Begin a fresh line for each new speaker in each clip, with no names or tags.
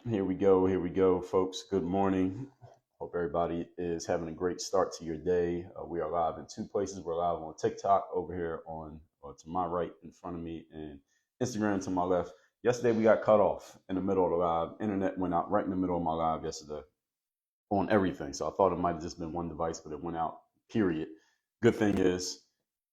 Here we go, folks. Good morning. Hope everybody is having a great start to your day. We are live in two places. We're live on TikTok over here on to my right in front of me, and Instagram to my left. Yesterday we got cut off in the middle of the live. Internet went out right in the middle of my live yesterday on everything. So I thought it might have just been one device, but it went out. Period. Good thing is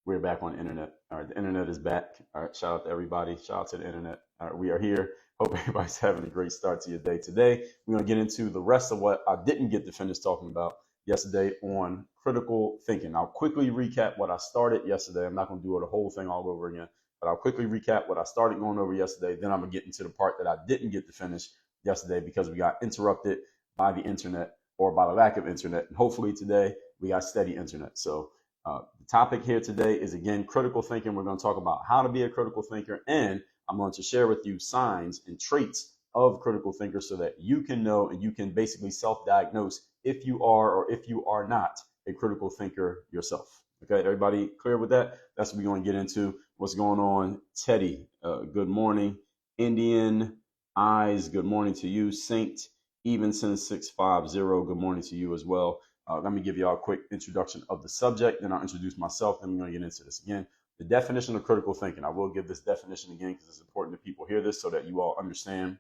we're back on the internet. All right, the internet is back. All right, shout out to everybody. Shout out to the internet. All right, we are here. Hope everybody's having a great start to your day today. We're going to get into the rest of what I didn't get to finish talking about yesterday on critical thinking. I'll quickly recap what I started yesterday. I'm not going to do the whole thing all over again, but I'll quickly recap what I started going over yesterday. Then I'm going to get into the part that I didn't get to finish yesterday because we got interrupted by the internet or by the lack of internet. And hopefully today we got steady internet. So the topic here today is, again, critical thinking. We're going to talk about how to be a critical thinker, and I'm going to share with you signs and traits of critical thinkers so that you can know and you can basically self-diagnose if you are or if you are not a critical thinker yourself. Okay, everybody clear with that? That's what we're going to get into. What's going on? Teddy, good morning. Indian Eyes, good morning to you. Saint Evenson 650, good morning to you as well. Let me give you all a quick introduction of the subject, then I'll introduce myself, then we're going to get into this again. The definition of critical thinking. I will give this definition again because it's important that people hear this so that you all understand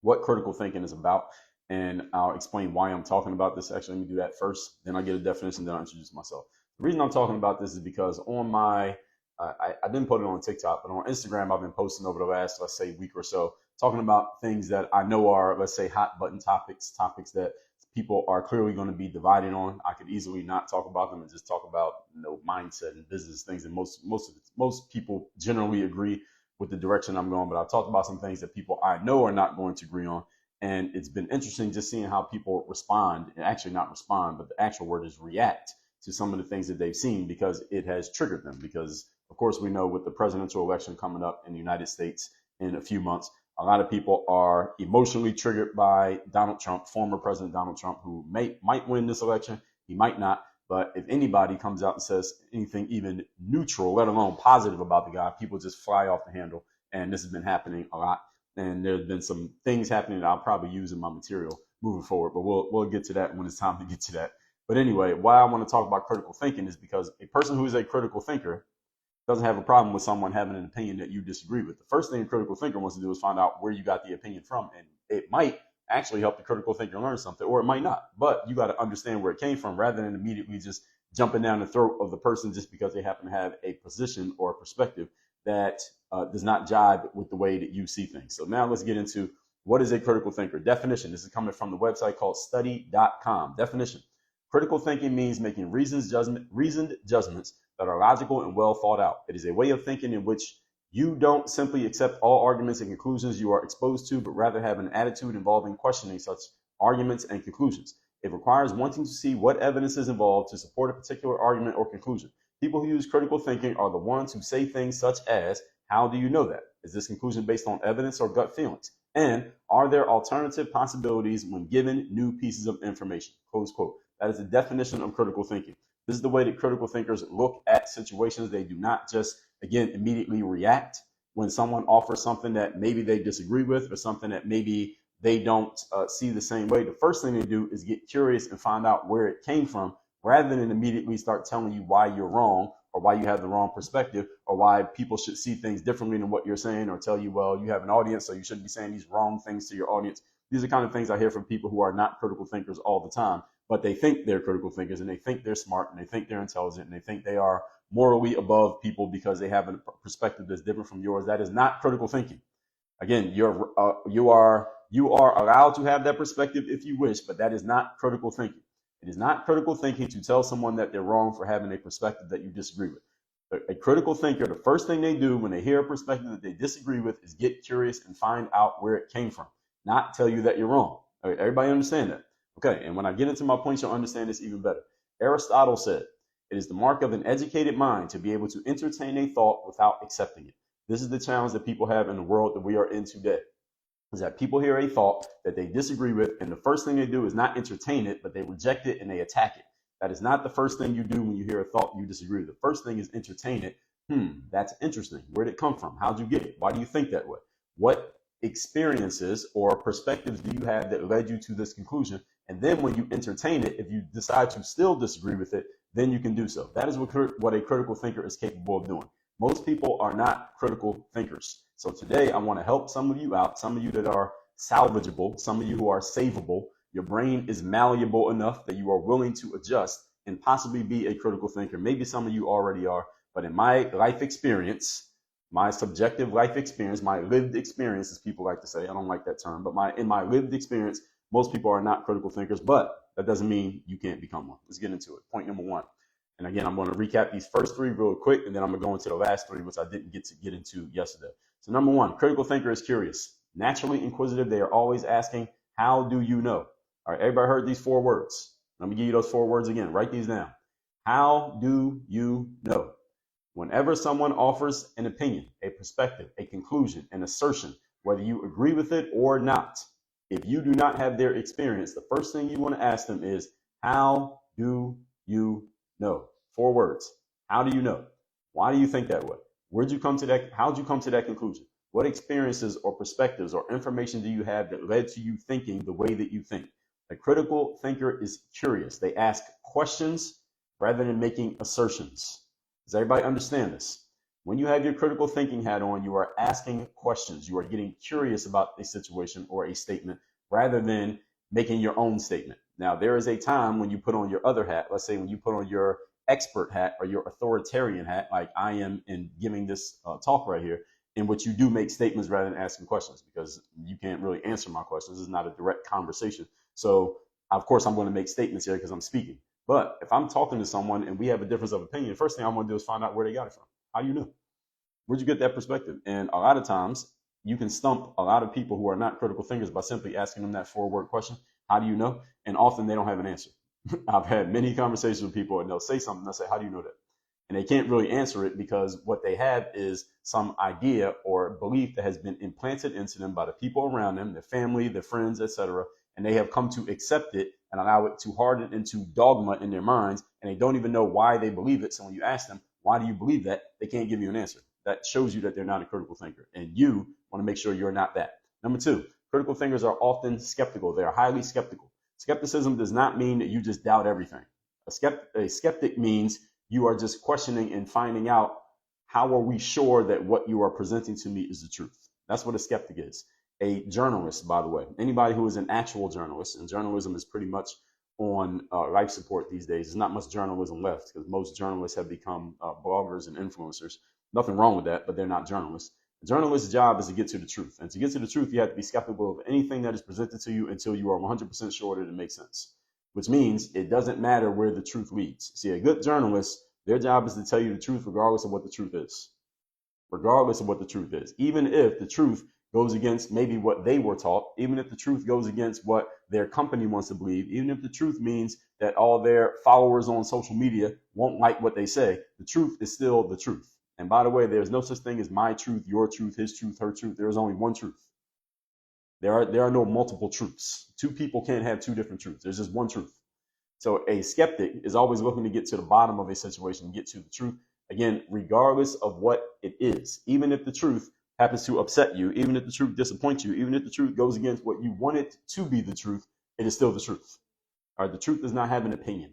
what critical thinking is about. And I'll explain why I'm talking about this. Actually, let me do that first. Then I'll get a definition, then I'll introduce myself. The reason I'm talking about this is because on my, I didn't put it on TikTok, but on Instagram, I've been posting over the last, let's say, week or so, talking about things that I know are, let's say, hot button topics that people are clearly going to be divided on. I could easily not talk about them and just talk about mindset and business things, and most people generally agree with the direction I'm going. But I've talked about some things that people I know are not going to agree on, and it's been interesting just seeing how people respond, and actually not respond, but the actual word is react to some of the things that they've seen because it has triggered them. Because of course we know with the presidential election coming up in the United States in a few months, a lot of people are emotionally triggered by Donald Trump, former President Donald Trump, who might win this election. He might not. But if anybody comes out and says anything even neutral, let alone positive about the guy, people just fly off the handle. And this has been happening a lot. And there's been some things happening that I'll probably use in my material moving forward. But we'll get to that when it's time to get to that. But anyway, why I want to talk about critical thinking is because a person who is a critical thinker doesn't have a problem with someone having an opinion that you disagree with. The first thing a critical thinker wants to do is find out where you got the opinion from. And it might actually help the critical thinker learn something, or it might not. But you got to understand where it came from rather than immediately just jumping down the throat of the person just because they happen to have a position or a perspective that does not jive with the way that you see things. So now let's get into what is a critical thinker. Definition. This is coming from the website called study.com. Definition. Critical thinking means making reasoned judgments that are logical and well thought out. It is a way of thinking in which you don't simply accept all arguments and conclusions you are exposed to, but rather have an attitude involving questioning such arguments and conclusions. It requires wanting to see what evidence is involved to support a particular argument or conclusion. People who use critical thinking are the ones who say things such as, how do you know that? Is this conclusion based on evidence or gut feelings? And are there alternative possibilities when given new pieces of information? Close quote. That is the definition of critical thinking. This is the way that critical thinkers look at situations. They do not just, again, immediately react when someone offers something that maybe they disagree with or something that maybe they don't see the same way. The first thing they do is get curious and find out where it came from rather than immediately start telling you why you're wrong or why you have the wrong perspective or why people should see things differently than what you're saying, or tell you, well, you have an audience, so you shouldn't be saying these wrong things to your audience. These are kind of things I hear from people who are not critical thinkers all the time, but they think they're critical thinkers and they think they're smart and they think they're intelligent and they think they are morally above people because they have a perspective that's different from yours. That is not critical thinking. Again, you are allowed to have that perspective if you wish, but that is not critical thinking. It is not critical thinking to tell someone that they're wrong for having a perspective that you disagree with. A critical thinker, the first thing they do when they hear a perspective that they disagree with is get curious and find out where it came from, not tell you that you're wrong. Everybody understand that? Okay, and when I get into my points, you'll understand this even better. Aristotle said, it is the mark of an educated mind to be able to entertain a thought without accepting it. This is the challenge that people have in the world that we are in today, is that people hear a thought that they disagree with, and the first thing they do is not entertain it, but they reject it and they attack it. That is not the first thing you do when you hear a thought you disagree with. The first thing is entertain it. That's interesting. Where did it come from? How'd you get it? Why do you think that way? What experiences or perspectives do you have that led you to this conclusion? And then when you entertain it, if you decide to still disagree with it, then you can do so. That is what a critical thinker is capable of doing. Most people are not critical thinkers. So today I want to help some of you out, some of you that are salvageable, some of you who are savable. Your brain is malleable enough that you are willing to adjust and possibly be a critical thinker. Maybe some of you already are, but in my life experience, my subjective life experience, my lived experience, as people like to say, I don't like that term, but in my lived experience, most people are not critical thinkers, but that doesn't mean you can't become one. Let's get into it. Point number one. And again, I'm going to recap these first three real quick, and then I'm going to go into the last three, which I didn't get into yesterday. So number one, critical thinker is curious. Naturally inquisitive, they are always asking, how do you know? All right, everybody heard these four words. Let me give you those four words again. Write these down. How do you know? Whenever someone offers an opinion, a perspective, a conclusion, an assertion, whether you agree with it or not, if you do not have their experience, the first thing you want to ask them is, how do you know? Four words. How do you know? Why do you think that way? Where'd you come to that? How'd you come to that conclusion? What experiences or perspectives or information do you have that led to you thinking the way that you think? A critical thinker is curious. They ask questions rather than making assertions. Does everybody understand this? When you have your critical thinking hat on, you are asking questions. You are getting curious about a situation or a statement rather than making your own statement. Now, there is a time when you put on your other hat. Let's say when you put on your expert hat or your authoritarian hat, like I am in giving this talk right here, in which you do make statements rather than asking questions, because you can't really answer my questions. This is not a direct conversation. So, of course, I'm going to make statements here because I'm speaking. But if I'm talking to someone and we have a difference of opinion, the first thing I want to do is find out where they got it from. How do you know? Where'd you get that perspective? And a lot of times you can stump a lot of people who are not critical thinkers by simply asking them that four-word question. How do you know? And often they don't have an answer. I've had many conversations with people and they'll say something. They'll say, how do you know that? And they can't really answer it because what they have is some idea or belief that has been implanted into them by the people around them, their family, their friends, etc. And they have come to accept it and allow it to harden into dogma in their minds, and they don't even know why they believe it. So when you ask them, why do you believe that? They can't give you an answer. That shows you that they're not a critical thinker, and you want to make sure you're not that. Number two, critical thinkers are often skeptical. They are highly skeptical. Skepticism does not mean that you just doubt everything. A skeptic means you are just questioning and finding out, how are we sure that what you are presenting to me is the truth? That's what a skeptic is. A journalist, by the way, anybody who is an actual journalist, and journalism is pretty much on life support these days. There's not much journalism left because most journalists have become bloggers and influencers. Nothing wrong with that, but they're not journalists. A journalist's job is to get to the truth. And to get to the truth, you have to be skeptical of anything that is presented to you until you are 100% sure that it makes sense, which means it doesn't matter where the truth leads. See, a good journalist, their job is to tell you the truth regardless of what the truth is. Regardless of what the truth is. Even if the truth goes against maybe what they were taught, even if the truth goes against what their company wants to believe, even if the truth means that all their followers on social media won't like what they say, the truth is still the truth. And by the way, there's no such thing as my truth, your truth, his truth, her truth. There is only one truth. There are no multiple truths. Two people can't have two different truths. There's just one truth. So a skeptic is always looking to get to the bottom of a situation, get to the truth. Again, regardless of what it is, even if the truth happens to upset you, even if the truth disappoints you, even if the truth goes against what you want it to be the truth, it is still the truth. All right, the truth does not have an opinion.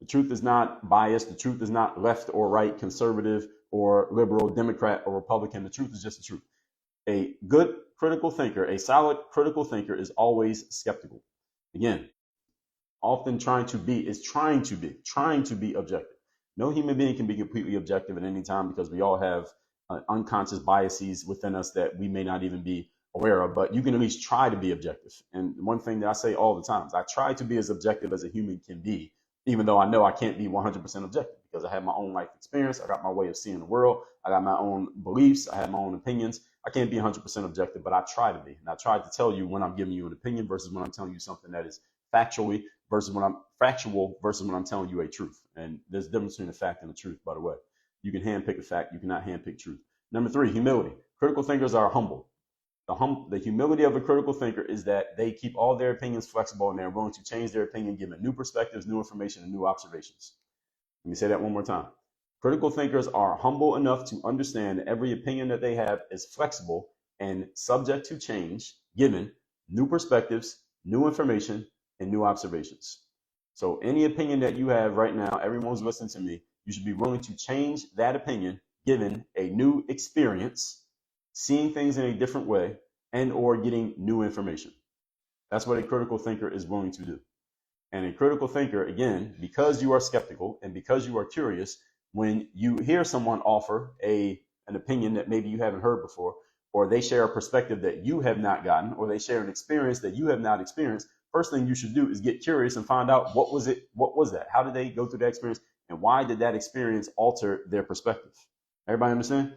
The truth is not biased. The truth is not left or right, conservative or liberal, Democrat or Republican. The truth is just the truth. A good critical thinker, a solid critical thinker is always skeptical. Again, often trying to be objective. No human being can be completely objective at any time because we all have unconscious biases within us that we may not even be aware of, but you can at least try to be objective. And one thing that I say all the time is I try to be as objective as a human can be, even though I know I can't be 100% objective because I have my own life experience. I got my way of seeing the world. I got my own beliefs. I have my own opinions. I can't be 100% objective, but I try to be. And I try to tell you when I'm giving you an opinion versus when I'm telling you something that is factual versus when I'm telling you a truth. And there's a difference between a fact and a truth, by the way. You can handpick a fact. You cannot handpick truth. Number three, humility. Critical thinkers are humble. The humility of a critical thinker is that they keep all their opinions flexible and they're willing to change their opinion given new perspectives, new information, and new observations. Let me say that one more time. Critical thinkers are humble enough to understand that every opinion that they have is flexible and subject to change given new perspectives, new information, and new observations. So any opinion that you have right now, everyone's listening to me, you should be willing to change that opinion given a new experience, seeing things in a different way, and or getting new information. That's what a critical thinker is willing to do. And a critical thinker, again, because you are skeptical and because you are curious, when you hear someone offer an opinion that maybe you haven't heard before, or they share a perspective that you have not gotten, or they share an experience that you have not experienced, first thing you should do is get curious and find out what was that? How did they go through that experience? And why did that experience alter their perspective? Everybody understand?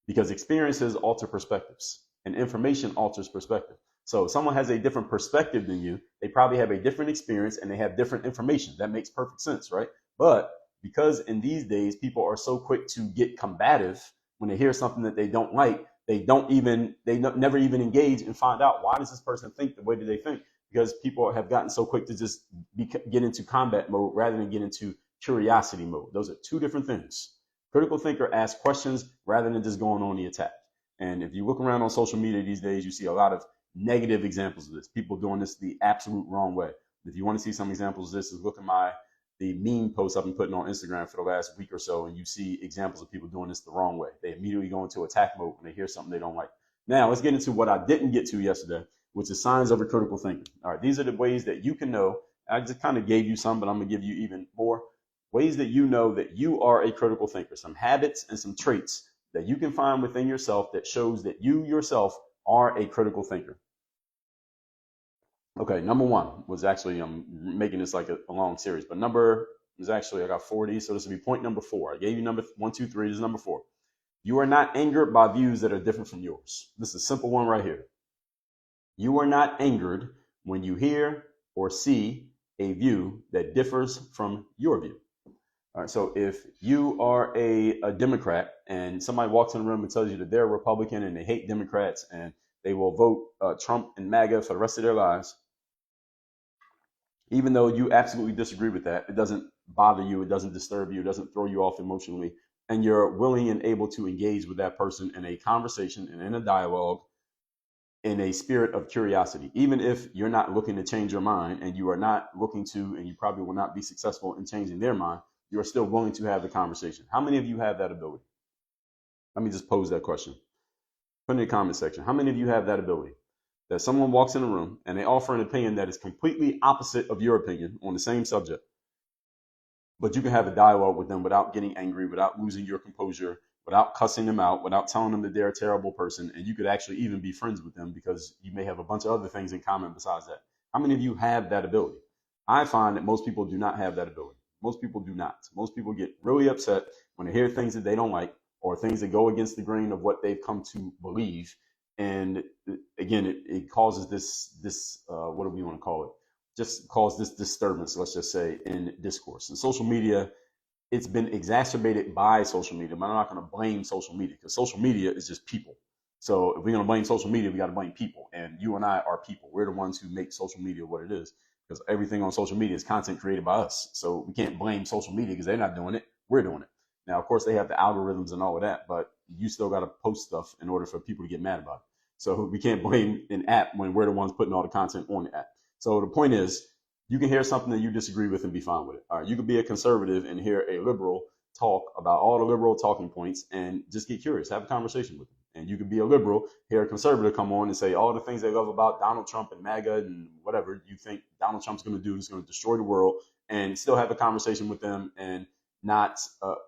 Because experiences alter perspectives and information alters perspective. So if someone has a different perspective than you, they probably have a different experience and they have different information. That makes perfect sense, right? But because in these days, people are so quick to get combative when they hear something that they don't like, they never even engage and find out, why does this person think the way that they think? Because people have gotten so quick to just get into combat mode rather than get into curiosity mode. Those are two different things. Critical thinker asks questions rather than just going on the attack. And if you look around on social media these days, you see a lot of negative examples of this. People doing this the absolute wrong way. If you want to see some examples of this, look at the meme posts I've been putting on Instagram for the last week or so, and you see examples of people doing this the wrong way. They immediately go into attack mode when they hear something they don't like. Now, let's get into what I didn't get to yesterday, which is signs of a critical thinker. All right, these are the ways that you can know. I just kind of gave you some, but I'm going to give you even more ways that you know that you are a critical thinker, some habits and some traits that you can find within yourself that shows that you yourself are a critical thinker. Okay, number one was actually, I'm making this like a long series, but number is actually, I got 40, so this will be point number 4. I gave you number 1, 2, 3, this is number 4. You are not angered by views that are different from yours. This is a simple one right here. You are not angered when you hear or see a view that differs from your view. All right, so if you are a Democrat and somebody walks in the room and tells you that they're a Republican and they hate Democrats and they will vote Trump and MAGA for the rest of their lives, even though you absolutely disagree with that, it doesn't bother you, it doesn't disturb you, it doesn't throw you off emotionally, and you're willing and able to engage with that person in a conversation and in a dialogue in a spirit of curiosity. Even if you're not looking to change your mind and you are not looking to, and you probably will not be successful in changing their mind, you're still willing to have the conversation. How many of you have that ability? Let me just pose that question. Put in the comment section. How many of you have that ability? That someone walks in a room and they offer an opinion that is completely opposite of your opinion on the same subject, but you can have a dialogue with them without getting angry, without losing your composure, without cussing them out, without telling them that they're a terrible person, and you could actually even be friends with them because you may have a bunch of other things in common besides that. How many of you have that ability? I find that most people do not have that ability. Most people do not. Most people get really upset when they hear things that they don't like or things that go against the grain of what they've come to believe. And again, it causes this what do we want to call it? Just cause this disturbance, let's just say, in discourse. And social media, it's been exacerbated by social media, but I'm not going to blame social media because social media is just people. So if we're going to blame social media, we got to blame people. And you and I are people. We're the ones who make social media what it is because everything on social media is content created by us. So we can't blame social media because they're not doing it. We're doing it. Now, of course, they have the algorithms and all of that, but you still got to post stuff in order for people to get mad about it. So we can't blame an app when we're the ones putting all the content on the app. So the point is, you can hear something that you disagree with and be fine with it. All right, you could be a conservative and hear a liberal talk about all the liberal talking points and just get curious, have a conversation with them. And you could be a liberal, hear a conservative come on and say all the things they love about Donald Trump and MAGA and whatever you think Donald Trump's going to do is going to destroy the world, and still have a conversation with them and not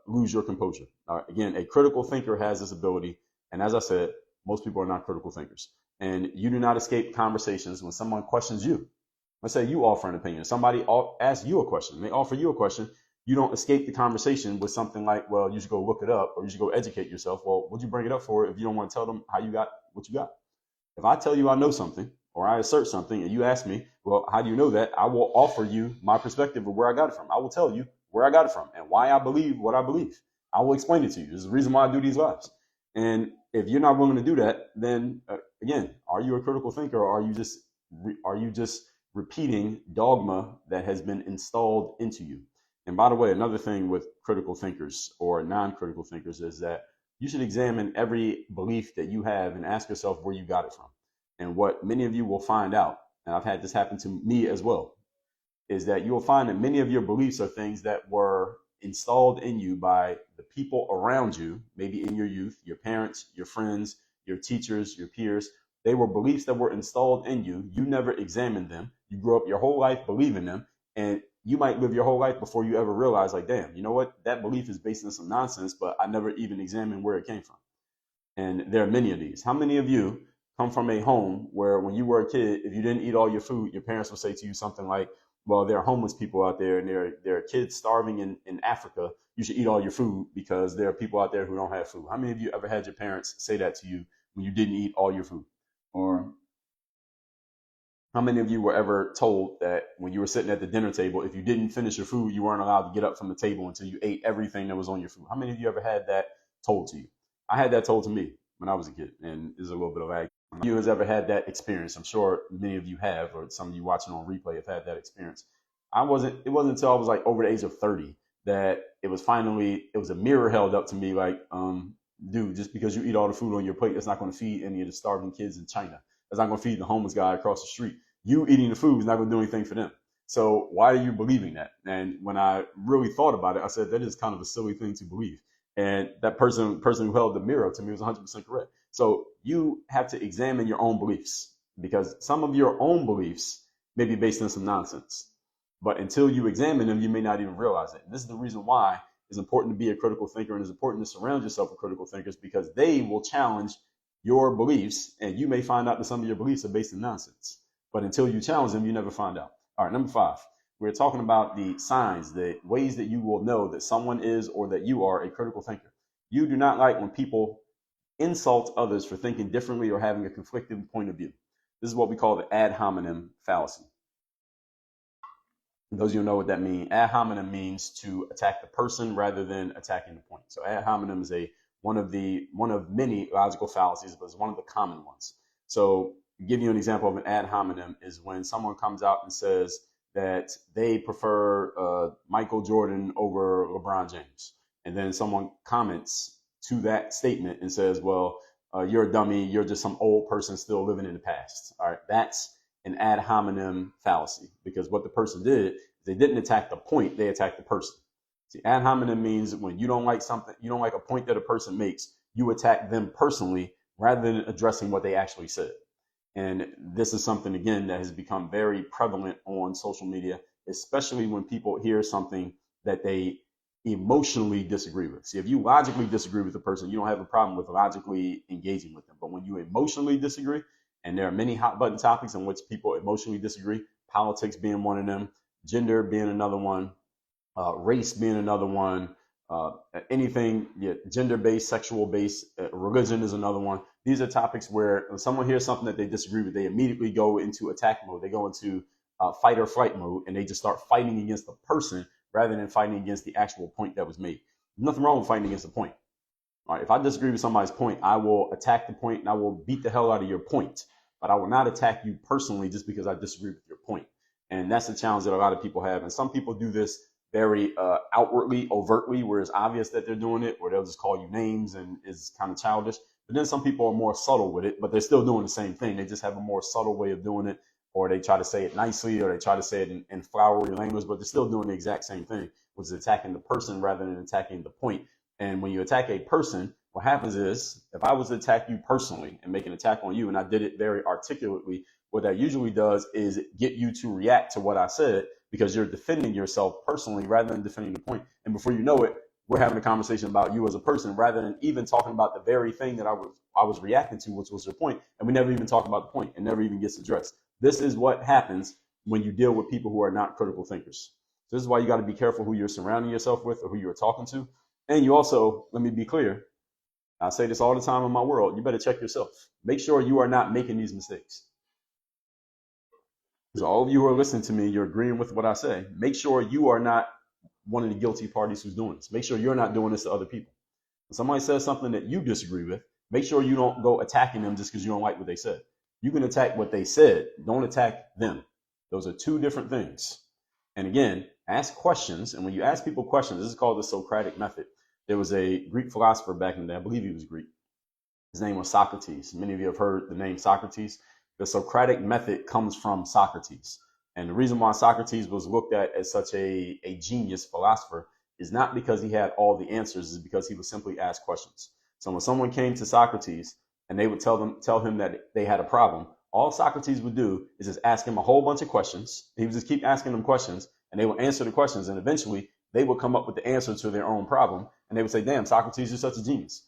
lose your composure. All right, again, a critical thinker has this ability. And as I said, most people are not critical thinkers. And you do not escape conversations when someone questions you. Let's say you offer an opinion. Somebody asks you a question. They offer you a question. You don't escape the conversation with something like, well, you should go look it up or you should go educate yourself. Well, what'd you bring it up for if you don't want to tell them how you got what you got? If I tell you I know something or I assert something and you ask me, well, how do you know that? I will offer you my perspective of where I got it from. I will tell you where I got it from and why I believe what I believe. I will explain it to you. There's a reason why I do these lives. And if you're not willing to do that, then again, are you a critical thinker or are you just repeating dogma that has been installed into you? And by the way, another thing with critical thinkers or non-critical thinkers is that you should examine every belief that you have and ask yourself where you got it from. And what many of you will find out, and I've had this happen to me as well, is that you will find that many of your beliefs are things that were installed in you by the people around you, maybe in your youth, your parents, your friends, your teachers, your peers. They were beliefs that were installed in you. You never examined them. You grew up your whole life believing them, and you might live your whole life before you ever realize, like, damn, you know what? That belief is based on some nonsense, but I never even examined where it came from. And there are many of these. How many of you come from a home where when you were a kid, if you didn't eat all your food, your parents would say to you something like, well, there are homeless people out there and there are kids starving in Africa. You should eat all your food because there are people out there who don't have food. How many of you ever had your parents say that to you when you didn't eat all your food? Or how many of you were ever told that when you were sitting at the dinner table, if you didn't finish your food, you weren't allowed to get up from the table until you ate everything that was on your food? How many of you ever had that told to you? I had that told to me when I was a kid, and there's a little bit of lag. You has ever had that experience? I'm sure many of you have, or some of you watching on replay have had that experience. It wasn't until I was like over the age of 30 that it was a mirror held up to me like, dude, just because you eat all the food on your plate, that's not going to feed any of the starving kids in China. That's not going to feed the homeless guy across the street. You eating the food is not going to do anything for them. So why are you believing that? And when I really thought about it, I said, that is kind of a silly thing to believe. And that person who held the mirror to me was 100% correct. So you have to examine your own beliefs, because some of your own beliefs may be based on some nonsense. But until you examine them, you may not even realize it. And this is the reason why it's important to be a critical thinker, and it's important to surround yourself with critical thinkers, because they will challenge your beliefs, and you may find out that some of your beliefs are based in nonsense. But until you challenge them, you never find out. All right, number 5. We're talking about the signs, the ways that you will know that someone is or that you are a critical thinker. You do not like when people insult others for thinking differently or having a conflicting point of view. This is what we call the ad hominem fallacy. Those of you who know what that means, ad hominem means to attack the person rather than attacking the point. So ad hominem is one of many logical fallacies, but it's one of the common ones. So to give you an example of an ad hominem is when someone comes out and says that they prefer Michael Jordan over LeBron James. And then someone comments to that statement and says, well, you're a dummy. You're just some old person still living in the past. All right. That's an ad hominem fallacy, because what the person did, they didn't attack the point. They attacked the person. See, ad hominem means when you don't like something, you don't like a point that a person makes, you attack them personally rather than addressing what they actually said. And this is something, again, that has become very prevalent on social media, especially when people hear something that they emotionally disagree with. See, if you logically disagree with the person, you don't have a problem with logically engaging with them. But when you emotionally disagree, and there are many hot button topics in which people emotionally disagree, politics being one of them, gender being another one, race being another one, anything gender-based, sexual-based, religion is another one. These are topics where when someone hears something that they disagree with, they immediately go into attack mode. They go into fight or flight mode, and they just start fighting against the person rather than fighting against the actual point that was made. There's nothing wrong with fighting against a point. All right, if I disagree with somebody's point, I will attack the point and I will beat the hell out of your point. But I will not attack you personally just because I disagree with your point. And that's the challenge that a lot of people have. And some people do this very outwardly, overtly, where it's obvious that they're doing it, or they'll just call you names and it's kind of childish. But then some people are more subtle with it, but they're still doing the same thing. They just have a more subtle way of doing it, or they try to say it nicely, or they try to say it in flowery language, but they're still doing the exact same thing, which is attacking the person rather than attacking the point. And when you attack a person, what happens is, if I was to attack you personally and make an attack on you, and I did it very articulately, what that usually does is get you to react to what I said, because you're defending yourself personally rather than defending the point. And before you know it, we're having a conversation about you as a person rather than even talking about the very thing that I was reacting to, which was your point. And we never even talk about the point. It never even gets addressed. This is what happens when you deal with people who are not critical thinkers. So this is why you got to be careful who you're surrounding yourself with or who you're talking to. And you also, let me be clear, I say this all the time in my world, you better check yourself. Make sure you are not making these mistakes. So all of you who are listening to me, you're agreeing with what I say. Make sure you are not one of the guilty parties who's doing this. Make sure you're not doing this to other people. When somebody says something that you disagree with, make sure you don't go attacking them just because you don't like what they said. You can attack what they said. Don't attack them. Those are two different things. And again, ask questions. And when you ask people questions, this is called the Socratic method. There was a Greek philosopher back in the day, I believe he was Greek. His name was Socrates. Many of you have heard the name Socrates. The Socratic method comes from Socrates. And the reason why Socrates was looked at as such a genius philosopher is not because he had all the answers, is because he would simply ask questions. So when someone came to Socrates and they would tell him that they had a problem, all Socrates would do is just ask him a whole bunch of questions. He would just keep asking them questions, and they would answer the questions, and eventually they would come up with the answer to their own problem, and they would say, damn, Socrates, you're such a genius.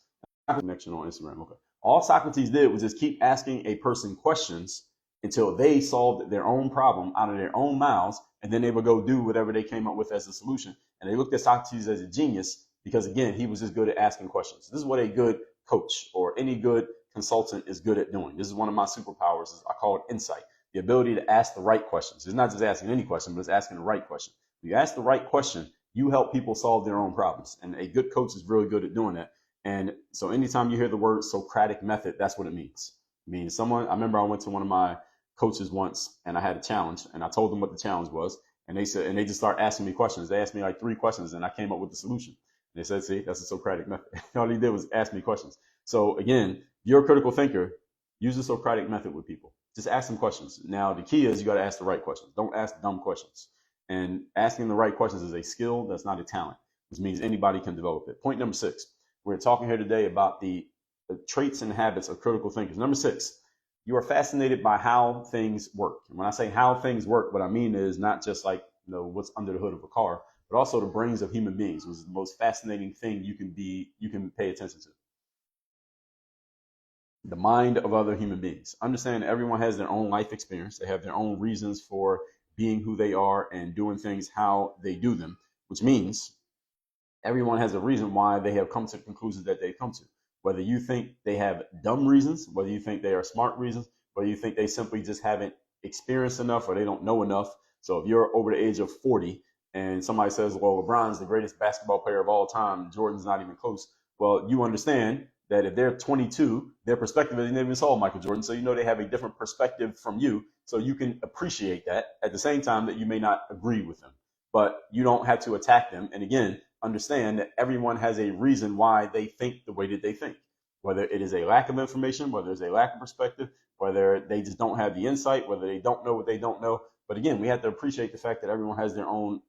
Connection on Instagram. Okay. All Socrates did was just keep asking a person questions until they solved their own problem out of their own mouths, and then they would go do whatever they came up with as a solution. And they looked at Socrates as a genius because, again, he was just good at asking questions. This is what a good coach or any good consultant is good at doing. This is one of my superpowers. I call it insight, the ability to ask the right questions. It's not just asking any question, but it's asking the right question. If you ask the right question, you help people solve their own problems. And a good coach is really good at doing that. And so anytime you hear the word Socratic method, that's what it means. It means I remember I went to one of my coaches once and I had a challenge and I told them what the challenge was. And they just started asking me questions. They asked me like 3 questions and I came up with the solution. And they said, see, that's a Socratic method. All he did was ask me questions. So again, you're a critical thinker, use the Socratic method with people. Just ask them questions. Now, the key is you got to ask the right questions. Don't ask dumb questions. And asking the right questions is a skill. That's not a talent, which means anybody can develop it. Point number 6. We're talking here today about the traits and habits of critical thinkers. Number 6, you are fascinated by how things work. And when I say how things work, what I mean is not just like, what's under the hood of a car, but also the brains of human beings, which is the most fascinating thing you can pay attention to. The mind of other human beings. Understand everyone has their own life experience. They have their own reasons for being who they are and doing things how they do them, which means everyone has a reason why they have come to the conclusions that they've come to. Whether you think they have dumb reasons, whether you think they are smart reasons, whether you think they simply just haven't experienced enough or they don't know enough. So if you're over the age of 40 and somebody says, well, LeBron's the greatest basketball player of all time, Jordan's not even close. Well, you understand that if they're 22, their perspective is they never even saw Michael Jordan. So they have a different perspective from you. So you can appreciate that at the same time that you may not agree with them. But you don't have to attack them. And again, understand that everyone has a reason why they think the way that they think, whether it is a lack of information, whether it's a lack of perspective, whether they just don't have the insight, whether they don't know what they don't know. But again, we have to appreciate the fact that everyone has their own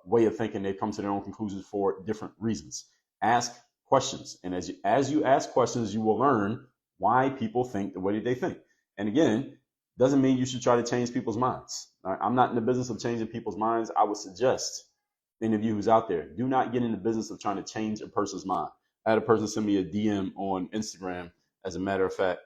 way of thinking. They come to their own conclusions for different reasons. Ask questions. And as you ask questions, you will learn why people think the way that they think. And again, doesn't mean you should try to change people's minds. I'm not in the business of changing people's minds. I would suggest any of you who's out there, do not get in the business of trying to change a person's mind. I had a person send me a DM on Instagram, as a matter of fact,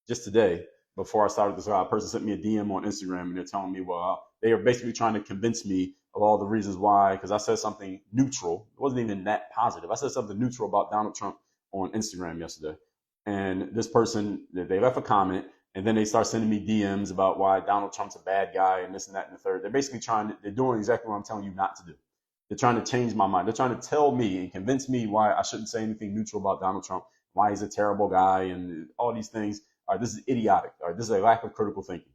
just today, before I started this, a person sent me a DM on Instagram and they're telling me, well, they are basically trying to convince me of all the reasons why, because I said something neutral. It wasn't even that positive. I said something neutral about Donald Trump on Instagram yesterday. And this person, they left a comment and then they start sending me DMs about why Donald Trump's a bad guy and this and that and the third. They're basically they're doing exactly what I'm telling you not to do. They're trying to change my mind. They're trying to tell me and convince me why I shouldn't say anything neutral about Donald Trump, why he's a terrible guy and all these things. All right, this is idiotic. All right, this is a lack of critical thinking.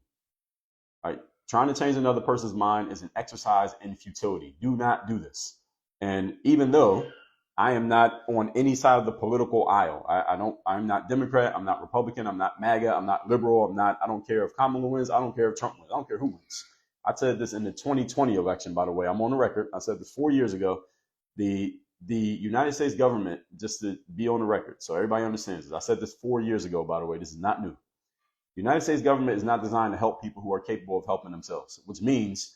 All right, trying to change another person's mind is an exercise in futility. Do not do this. And even though I am not on any side of the political aisle, I'm not Democrat, I'm not Republican, I'm not MAGA, I'm not liberal, I don't care if Kamala wins, I don't care if Trump wins, I don't care who wins. I said this in the 2020 election, by the way. I'm on the record. I said this 4 years ago. The United States government, just to be on the record, so everybody understands this. I said this 4 years ago, by the way. This is not new. The United States government is not designed to help people who are capable of helping themselves, which means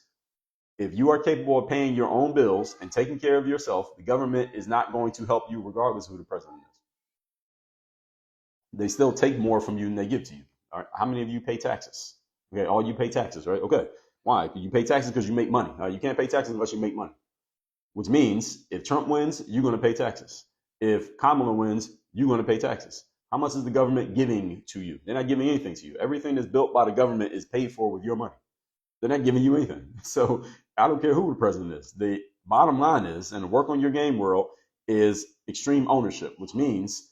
if you are capable of paying your own bills and taking care of yourself, the government is not going to help you regardless of who the president is. They still take more from you than they give to you. All right? How many of you pay taxes? Okay, all you pay taxes, right? Okay. Why? You pay taxes because you make money. You can't pay taxes unless you make money, which means if Trump wins, you're going to pay taxes. If Kamala wins, you're going to pay taxes. How much is the government giving to you? They're not giving anything to you. Everything that's built by the government is paid for with your money. They're not giving you anything. So I don't care who the president is. The bottom line is, and the work on your game world is extreme ownership, which means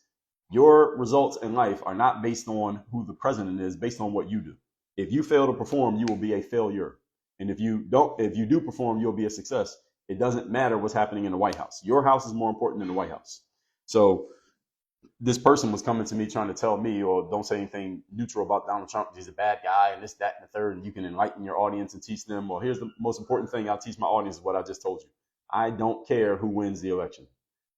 your results in life are not based on who the president is, based on what you do. If you fail to perform, you will be a failure. And if you do perform, you'll be a success. It doesn't matter what's happening in the White House. Your house is more important than the White House. So this person was coming to me trying to tell me, or don't say anything neutral about Donald Trump. He's a bad guy and this, that, and the third. And you can enlighten your audience and teach them. Well, here's the most important thing I'll teach my audience is what I just told you. I don't care who wins the election.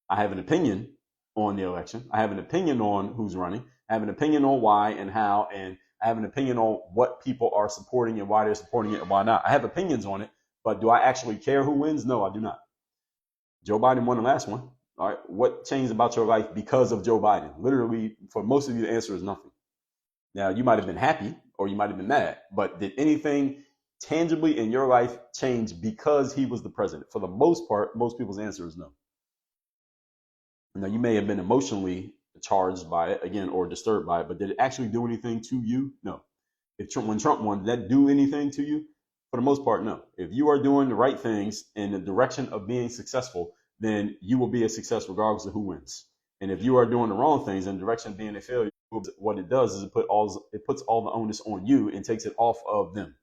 I have an opinion on the election. I have an opinion on who's running. I have an opinion on why and how, and I have an opinion on what people are supporting and why they're supporting it and why not. I have opinions on it, but do I actually care who wins? No, I do not. Joe Biden won the last one. All right. What changed about your life because of Joe Biden? Literally, for most of you, the answer is nothing. Now, you might have been happy or you might have been mad, but did anything tangibly in your life change because he was the president? For the most part, most people's answer is no. Now, you may have been emotionally charged by it, again, or disturbed by it, but did it actually do anything to you? No. When Trump won, did that do anything to you? For the most part, no. If you are doing the right things in the direction of being successful, then you will be a success regardless of who wins. And if you are doing the wrong things in the direction of being a failure, what it does is it puts all the onus on you and takes it off of them.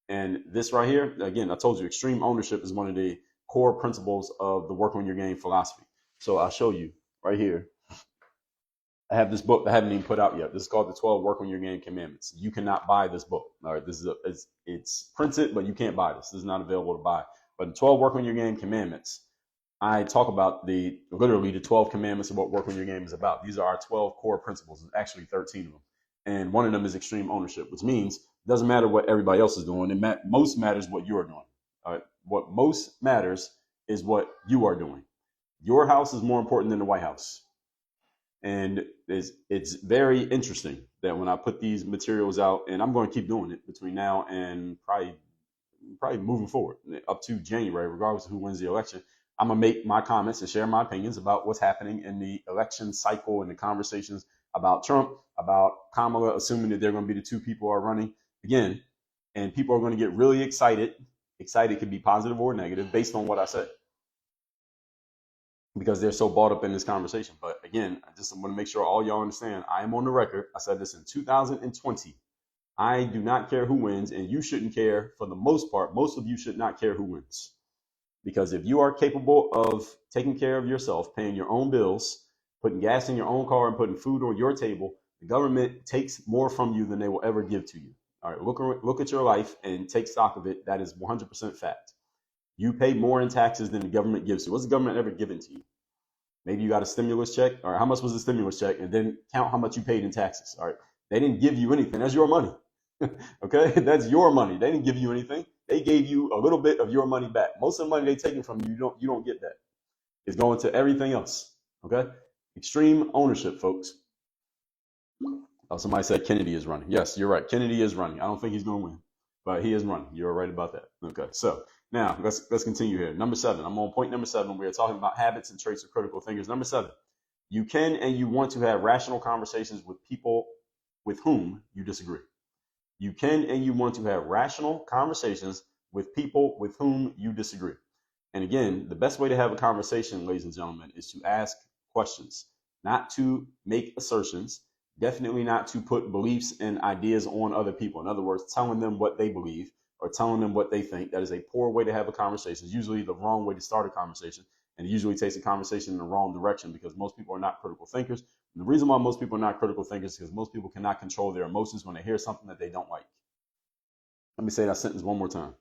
And this right here, again, I told you, extreme ownership is one of the core principles of the work on your game philosophy. So I'll show you right here. I have this book that I haven't even put out yet. This is called the 12 Work on Your Game Commandments. You cannot buy this book. All right, this is it's printed, but you can't buy this. This is not available to buy. But the 12 Work on Your Game Commandments, I talk about literally the 12 commandments of what work on your game is about. These are our 12 core principles, actually 13 of them. And one of them is extreme ownership, which means it doesn't matter what everybody else is doing. Most matters what you are doing. All right, what most matters is what you are doing. Your house is more important than the White House. And it's very interesting that when I put these materials out, and I'm going to keep doing it between now and probably moving forward up to January, regardless of who wins the election, I'm going to make my comments and share my opinions about what's happening in the election cycle and the conversations about Trump, about Kamala, assuming that they're going to be the two people who are running again. And people are going to get really excited. Excited could be positive or negative based on what I said, because they're so bought up in this conversation. But again, I just want to make sure all y'all understand, I am on the record. I said this in 2020. I do not care who wins, and you shouldn't care for the most part. Most of you should not care who wins. Because if you are capable of taking care of yourself, paying your own bills, putting gas in your own car, and putting food on your table, the government takes more from you than they will ever give to you. All right, look at your life and take stock of it. That is 100% fact. You pay more in taxes than the government gives you. What's the government ever given to you? Maybe you got a stimulus check. All right, how much was the stimulus check? And then count how much you paid in taxes. All right, they didn't give you anything. That's your money. Okay, that's your money. They didn't give you anything. They gave you a little bit of your money back. Most of the money they're taking from you, you don't get that. It's going to everything else. Okay, extreme ownership, folks. Oh, somebody said Kennedy is running. Yes, you're right. Kennedy is running. I don't think he's going to win, but he is running. You're right about that. Okay, so now let's continue here. Number 7. I'm on point number 7. We are talking about habits and traits of critical thinkers. Number 7. You can and you want to have rational conversations with people with whom you disagree. You can and you want to have rational conversations with people with whom you disagree. And again, the best way to have a conversation, ladies and gentlemen, is to ask questions, not to make assertions, definitely not to put beliefs and ideas on other people. In other words, telling them what they believe or telling them what they think. That is a poor way to have a conversation. It's usually the wrong way to start a conversation. And it usually takes a conversation in the wrong direction because most people are not critical thinkers. And the reason why most people are not critical thinkers is because most people cannot control their emotions when they hear something that they don't like. Let me say that sentence one more time.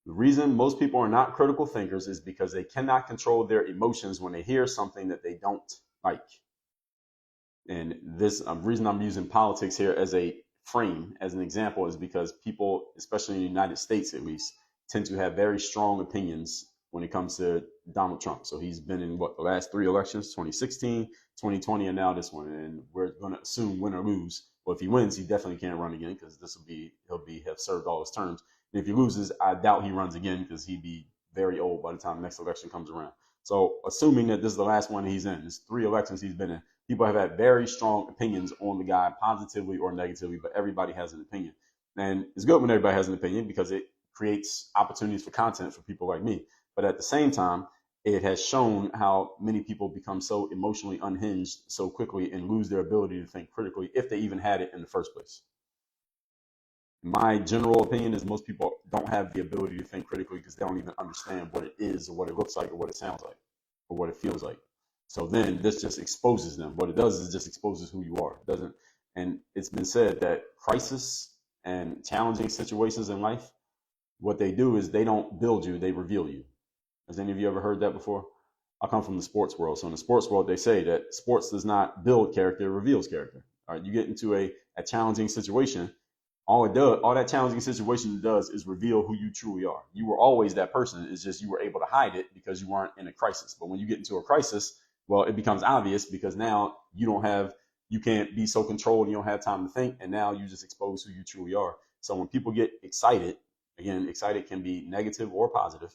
The reason most people are not critical thinkers is because they cannot control their emotions when they hear something that they don't like. And this reason I'm using politics here as a frame, as an example, is because people, especially in the United States at least, tend to have very strong opinions when it comes to Donald Trump. So he's been in the last 3 elections, 2016, 2020, and now this one. And we're going to assume win or lose. Well, if he wins, he definitely can't run again because he'll have served all his terms. And if he loses, I doubt he runs again because he'd be very old by the time the next election comes around. So assuming that this is the last one he's in, it's 3 elections he's been in, people have had very strong opinions on the guy, positively or negatively, but everybody has an opinion. And it's good when everybody has an opinion because it creates opportunities for content for people like me. But at the same time, it has shown how many people become so emotionally unhinged so quickly and lose their ability to think critically if they even had it in the first place. My general opinion is most people don't have the ability to think critically because they don't even understand what it is or what it looks like or what it sounds like or what it feels like. So then this just exposes them. What it does is it just exposes who you are. It doesn't, and it's been said that crisis and challenging situations in life, what they do is they don't build you, they reveal you. Has any of you ever heard that before? I come from the sports world. So in the sports world, they say that sports does not build character, it reveals character. All right, you get into a challenging situation, all that challenging situation does is reveal who you truly are. You were always that person. It's just you were able to hide it because you weren't in a crisis. But when you get into a crisis, well, it becomes obvious because now you can't be so controlled. You don't have time to think. And now you just expose who you truly are. So when people get excited, again, excited can be negative or positive.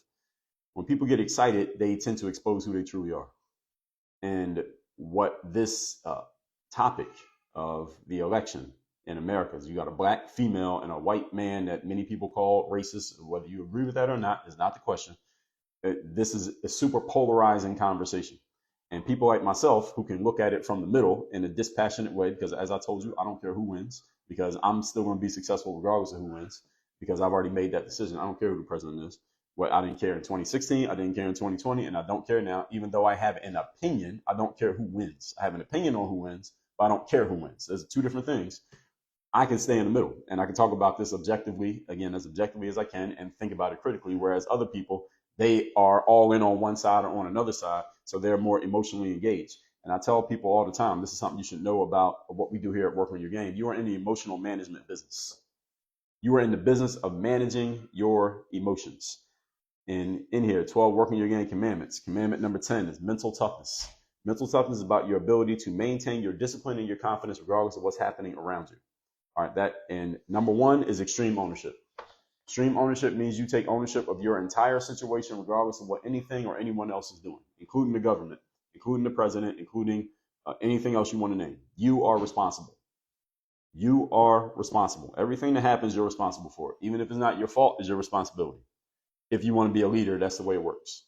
When people get excited, they tend to expose who they truly are. And what this topic of the election in America is, you got a black female and a white man that many people call racist. Whether you agree with that or not is not the question. This is a super polarizing conversation. And people like myself who can look at it from the middle in a dispassionate way, because as I told you, I don't care who wins, because I'm still going to be successful regardless of who wins, because I've already made that decision. I don't care who the president is. What I didn't care in 2016, I didn't care in 2020, and I don't care now. Even though I have an opinion, I don't care who wins. I have an opinion on who wins, but I don't care who wins. There's two different things. I can stay in the middle and I can talk about this objectively, again, as objectively as I can, and think about it critically. Whereas other people, they are all in on one side or on another side. So they're more emotionally engaged. And I tell people all the time, this is something you should know about what we do here at Work on Your Game. You are in the emotional management business. You are in the business of managing your emotions. And in here, 12 Work on Your Game commandments. Commandment number 10 is mental toughness. Mental toughness is about your ability to maintain your discipline and your confidence regardless of what's happening around you. All right, and number 1 is extreme ownership. Extreme ownership means you take ownership of your entire situation, regardless of what anything or anyone else is doing, including the government, including the president, including anything else you want to name. You are responsible. You are responsible. Everything that happens, you're responsible for it. Even if it's not your fault, it's your responsibility. If you want to be a leader, that's the way it works.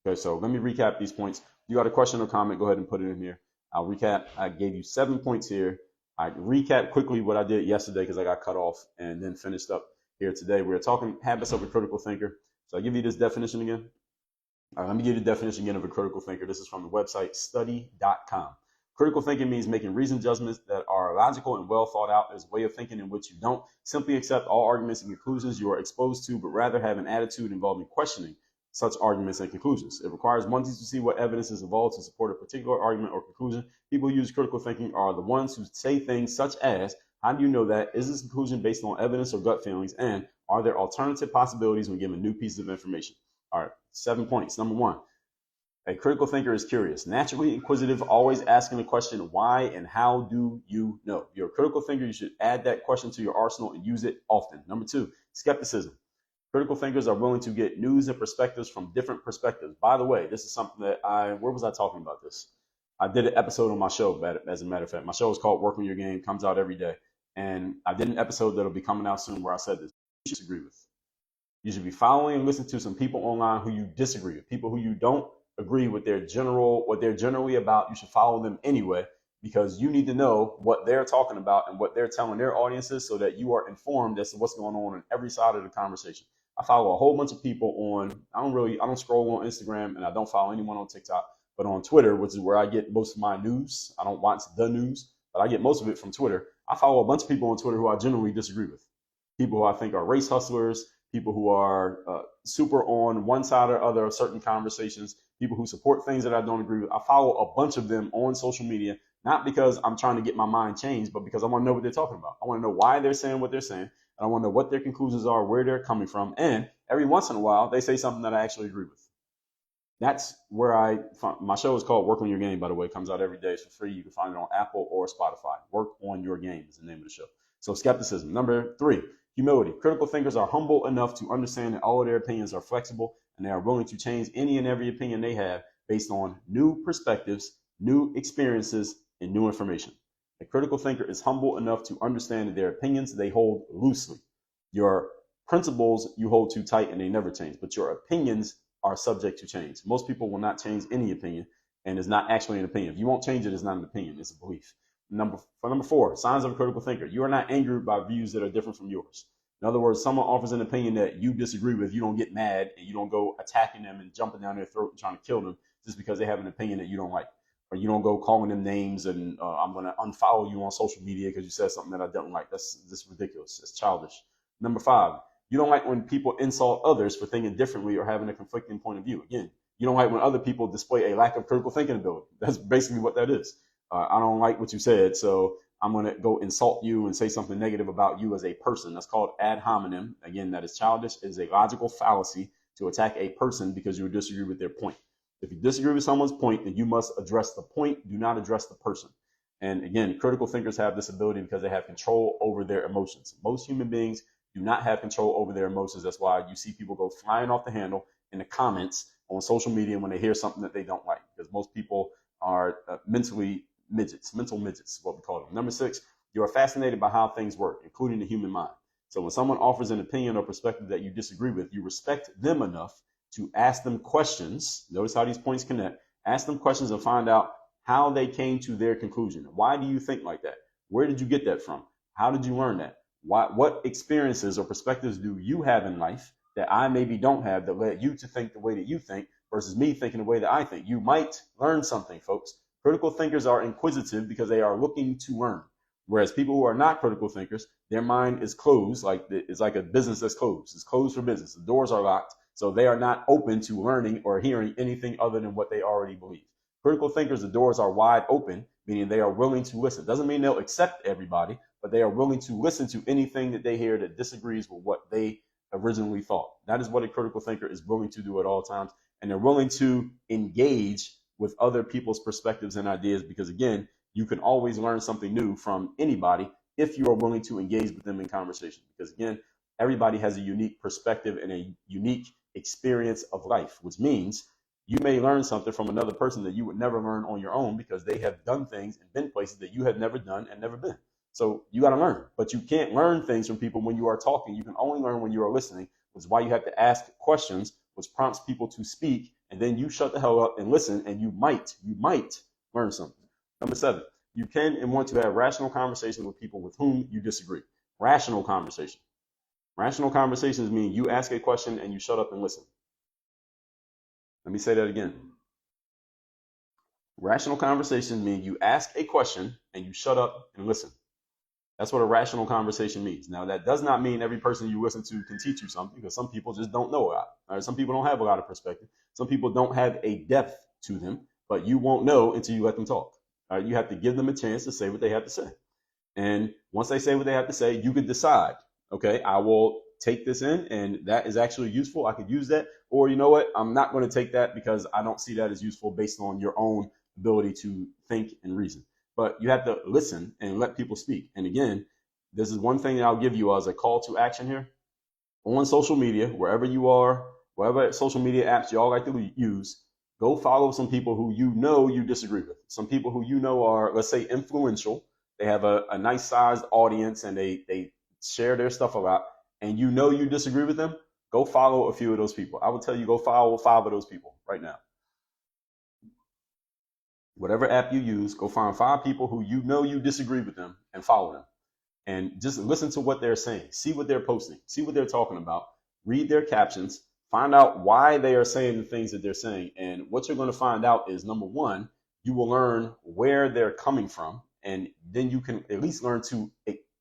Okay, so let me recap these points. If you got a question or comment, go ahead and put it in here. I'll recap. I gave you 7 points here. I recap quickly what I did yesterday because I got cut off, and then finished up here today. We're talking habits of a critical thinker. So I'll give you this definition again. All right, let me give you the definition again of a critical thinker. This is from the website study.com. Critical thinking means making reasoned judgments that are logical and well thought out. As a way of thinking in which you don't simply accept all arguments and conclusions you are exposed to, but rather have an attitude involving questioning such arguments and conclusions. It requires one to see what evidence is involved to support a particular argument or conclusion. People who use critical thinking are the ones who say things such as, how do you know that? Is this conclusion based on evidence or gut feelings? And are there alternative possibilities when given new pieces of information? All right, 7 points. Number 1, a critical thinker is curious, naturally inquisitive, always asking the question, why and how do you know? If you're a critical thinker, you should add that question to your arsenal and use it often. Number 2, skepticism. Critical thinkers are willing to get news and perspectives from different perspectives. By the way, this is something that where was I talking about this? I did an episode on my show, as a matter of fact. My show is called Work on Your Game, comes out every day. And I did an episode that'll be coming out soon where I said this. You should agree with. You should be following and listening to some people online who you disagree with, people who you don't agree with what they're generally about. You should follow them anyway, because you need to know what they're talking about and what they're telling their audiences so that you are informed as to what's going on every side of the conversation. I follow a whole bunch of people on, I don't scroll on Instagram, and I don't follow anyone on TikTok, but on Twitter, which is where I get most of my news. I don't watch the news, but I get most of it from Twitter. I follow a bunch of people on Twitter who I generally disagree with. People who I think are race hustlers, people who are super on one side or other of certain conversations, people who support things that I don't agree with. I follow a bunch of them on social media, not because I'm trying to get my mind changed, but because I want to know what they're talking about. I want to know why they're saying what they're saying. And I want to know what their conclusions are, where they're coming from. And every once in a while, they say something that I actually agree with. That's where my show is called Work on Your Game, by the way. It comes out every day. It's for free. You can find it on Apple or Spotify. Work on Your Game is the name of the show. So skepticism. Number 3, humility. Critical thinkers are humble enough to understand that all of their opinions are flexible, and they are willing to change any and every opinion they have based on new perspectives, new experiences, and new information. A critical thinker is humble enough to understand that their opinions they hold loosely. Your principles you hold too tight and they never change, but your opinions are subject to change. Most people will not change any opinion, and it's not actually an opinion. If you won't change it, it's not an opinion, it's a belief. Number 4, signs of a critical thinker. You are not angered by views that are different from yours. In other words, someone offers an opinion that you disagree with, you don't get mad and you don't go attacking them and jumping down their throat and trying to kill them just because they have an opinion that you don't like. Or you don't go calling them names and I'm going to unfollow you on social media because you said something that I don't like. That's just ridiculous. It's childish. Number 5, you don't like when people insult others for thinking differently or having a conflicting point of view. Again, you don't like when other people display a lack of critical thinking ability. That's basically what that is. I don't like what you said, so I'm going to go insult you and say something negative about you as a person. That's called ad hominem. Again, that is childish. It is a logical fallacy to attack a person because you disagree with their point. If you disagree with someone's point, then you must address the point. Do not address the person. And again, critical thinkers have this ability because they have control over their emotions. Most human beings do not have control over their emotions. That's why you see people go flying off the handle in the comments on social media when they hear something that they don't like, because most people are mental midgets, is what we call them. Number 6, you are fascinated by how things work, including the human mind. So when someone offers an opinion or perspective that you disagree with, you respect them enough to ask them questions. Notice how these points connect. Ask them questions and find out how they came to their conclusion. Why do you think like that? Where did you get that from? How did you learn that? What experiences or perspectives do you have in life that I maybe don't have that led you to think the way that you think versus me thinking the way that I think? You might learn something, folks. Critical thinkers are inquisitive because they are looking to learn. Whereas people who are not critical thinkers, their mind is closed. It's like a business that's closed. It's closed for business. The doors are locked. So they are not open to learning or hearing anything other than what they already believe. Critical thinkers, the doors are wide open, meaning they are willing to listen. Doesn't mean they'll accept everybody, but they are willing to listen to anything that they hear that disagrees with what they originally thought. That is what a critical thinker is willing to do at all times. And they're willing to engage with other people's perspectives and ideas because, again, you can always learn something new from anybody if you are willing to engage with them in conversation. Because, again, everybody has a unique perspective and a unique experience of life, which means you may learn something from another person that you would never learn on your own because they have done things and been places that you have never done and never been. So you got to learn, but you can't learn things from people when you are talking. You can only learn when you are listening, which is why you have to ask questions, which prompts people to speak, and then you shut the hell up and listen, and you might learn something. Number 7, you can and want to have rational conversations with people with whom you disagree. Rational conversation. Rational conversations mean you ask a question and you shut up and listen. Let me say that again. Rational conversations mean you ask a question and you shut up and listen. That's what a rational conversation means. Now, that does not mean every person you listen to can teach you something, because some people just don't know a lot. All right? Some people don't have a lot of perspective. Some people don't have a depth to them, but you won't know until you let them talk. All right? You have to give them a chance to say what they have to say. And once they say what they have to say, you could decide, okay, I will take this in and that is actually useful. I could use that. Or you know what? I'm not going to take that because I don't see that as useful based on your own ability to think and reason. But you have to listen and let people speak. And again, this is one thing that I'll give you as a call to action here. On social media, wherever you are, whatever social media apps you all like to use, go follow some people who you know you disagree with. Some people who you know are, let's say, influential. They have a nice sized audience and they share their stuff a lot, and you know you disagree with them. Go follow a few of those people. I would tell you, go follow 5 of those people right now. Whatever app you use, go find 5 people who you know you disagree with them and follow them. And just listen to what they're saying. See what they're posting. See what they're talking about. Read their captions. Find out why they are saying the things that they're saying. And what you're going to find out is, number 1, you will learn where they're coming from. And then you can at least learn to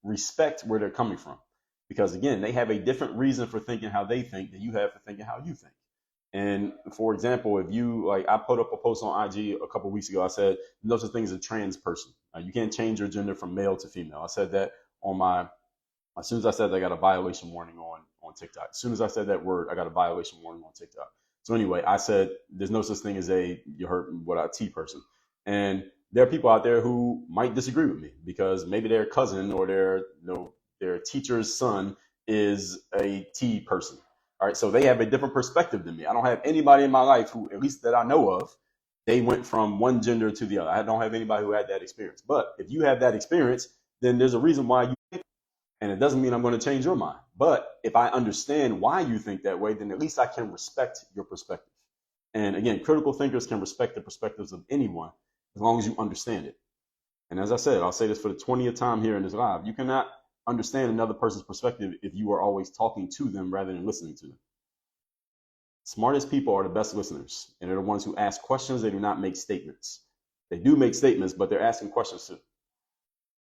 respect where they're coming from. Because, again, they have a different reason for thinking how they think than you have for thinking how you think. And for example, if you, like, I put up a post on IG a couple of weeks ago. I said, no such thing as a trans person. You can't change your gender from male to female. I said that on as soon as I said that, I got a violation warning on TikTok. As soon as I said that word, I got a violation warning on TikTok. So anyway, I said, there's no such thing as you heard what a T person. And there are people out there who might disagree with me because maybe their cousin or their teacher's son is a T person. All right, so they have a different perspective than me. I don't have anybody in my life who, at least that I know of, they went from one gender to the other. I don't have anybody who had that experience. But if you have that experience, then there's a reason why you think, and it doesn't mean I'm going to change your mind. But if I understand why you think that way, then at least I can respect your perspective. And again, critical thinkers can respect the perspectives of anyone as long as you understand it. And as I said, I'll say this for the 20th time here in this live. You cannot understand another person's perspective if you are always talking to them rather than listening to them. Smartest people are the best listeners, and they're the ones who ask questions. They do not make statements. They do make statements, but they're asking questions too.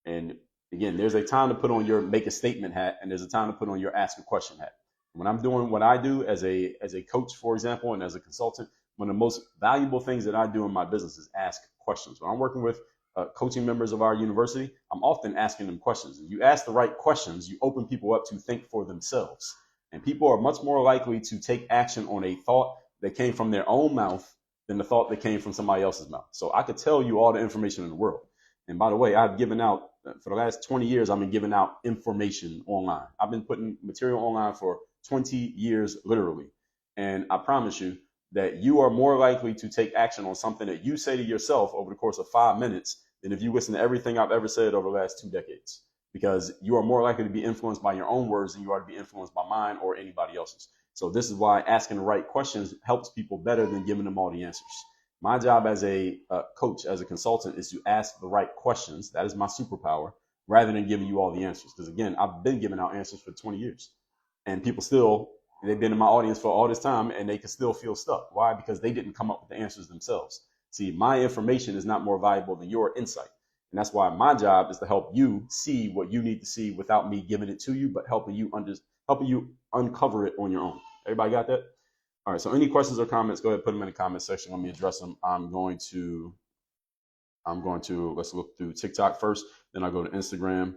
And again, there's a time to put on your make a statement hat, and there's a time to put on your ask a question hat. When I'm doing what I do as a coach, for example, and as a consultant, one of the most valuable things that I do in my business is ask questions. When I'm working with coaching members of our university, I'm often asking them questions. And you ask the right questions, you open people up to think for themselves. And people are much more likely to take action on a thought that came from their own mouth than the thought that came from somebody else's mouth. So I could tell you all the information in the world. And by the way, I've given out, for the last 20 years, I've been giving out information online. I've been putting material online for 20 years, literally. And I promise you that you are more likely to take action on something that you say to yourself over the course of 5 minutes than if you listen to everything I've ever said over the last 2 decades. Because you are more likely to be influenced by your own words than you are to be influenced by mine or anybody else's. So this is why asking the right questions helps people better than giving them all the answers. My job as a coach, as a consultant, is to ask the right questions. That is my superpower, rather than giving you all the answers. Because again, I've been giving out answers for 20 years. And people still, they've been in my audience for all this time, and they can still feel stuck. Why? Because they didn't come up with the answers themselves. See, my information is not more valuable than your insight. And that's why my job is to help you see what you need to see without me giving it to you, but helping you uncover it on your own. Everybody got that? All right. So any questions or comments, go ahead, put them in the comment section. Let me address them. I'm going to, let's look through TikTok first. Then I'll go to Instagram.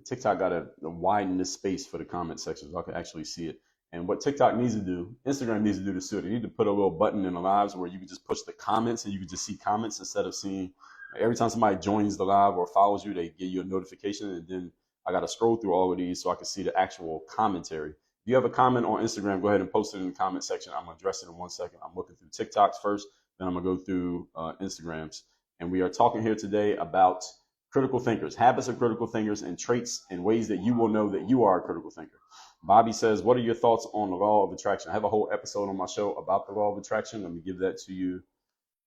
TikTok got to widen the space for the comment section so I can actually see it. And what TikTok needs to do, Instagram needs to do this too. They need to put a little button in the lives where you can just push the comments and you can just see comments instead of seeing every time somebody joins the live or follows you, they give you a notification. And then I got to scroll through all of these so I can see the actual commentary. If you have a comment on Instagram, go ahead and post it in the comment section. I'm going to address it in 1 second. I'm looking through TikToks first, then I'm going to go through Instagrams. And we are talking here today about critical thinkers, habits of critical thinkers, and traits and ways that you will know that you are a critical thinker. Bobby says, what are your thoughts on the law of attraction? I have a whole episode on my show about the law of attraction. Let me give that to you.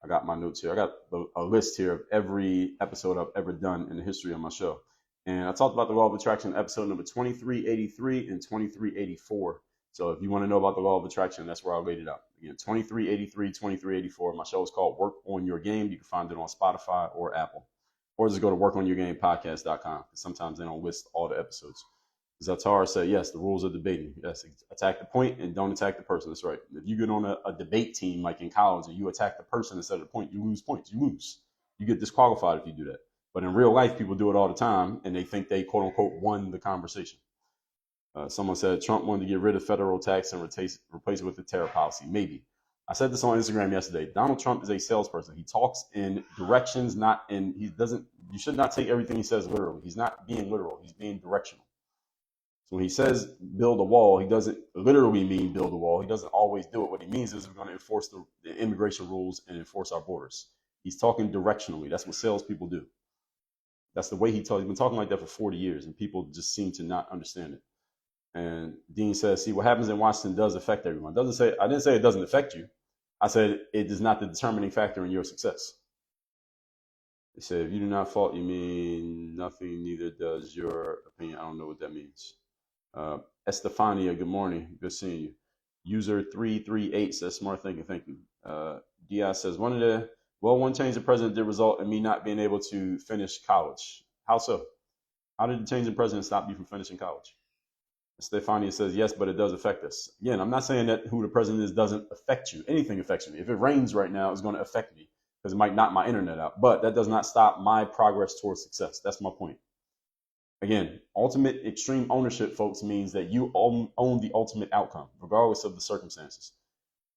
I got my notes here. I got a list here of every episode I've ever done in the history of my show. And I talked about the law of attraction episode number 2383 and 2384. So if you want to know about the law of attraction, that's where I laid it out. Again, 2383, 2384. My show is called Work on Your Game. You can find it on Spotify or Apple. Or just go to workonyourgamepodcast.com. Sometimes they don't list all the episodes. Zatar said, yes, the rules of debating. Yes, attack the point and don't attack the person. That's right. If you get on a debate team like in college and you attack the person instead of the point, you lose points. You lose. You get disqualified if you do that. But in real life, people do it all the time, and they think they, quote unquote, won the conversation. Someone said Trump wanted to get rid of federal tax and replace it with a tariff policy. Maybe. I said this on Instagram yesterday. Donald Trump is a salesperson. He talks in directions, you should not take everything he says literally. He's not being literal. He's being directional. So when he says build a wall, he doesn't literally mean build a wall. He doesn't always do it. What he means is we're going to enforce the immigration rules and enforce our borders. He's talking directionally. That's what salespeople do. That's the way he talks. He's been talking like that for 40 years, and people just seem to not understand it. And Dean says, see, what happens in Washington does affect everyone. I didn't say it doesn't affect you. I said it is not the determining factor in your success. They said, if you do not fault, you mean nothing, neither does your opinion. I don't know what that means. Estefania, good morning. Good seeing you. User 338 says, smart thinking, thank you. Diaz says, one change the president did result in me not being able to finish college. How so? How did the change in president stop you from finishing college? Stefania says, yes, but it does affect us. Again, I'm not saying that who the president is doesn't affect you. Anything affects me. If it rains right now, it's going to affect me because it might knock my internet out. But that does not stop my progress towards success. That's my point. Again, ultimate extreme ownership, folks, means that you own the ultimate outcome, regardless of the circumstances.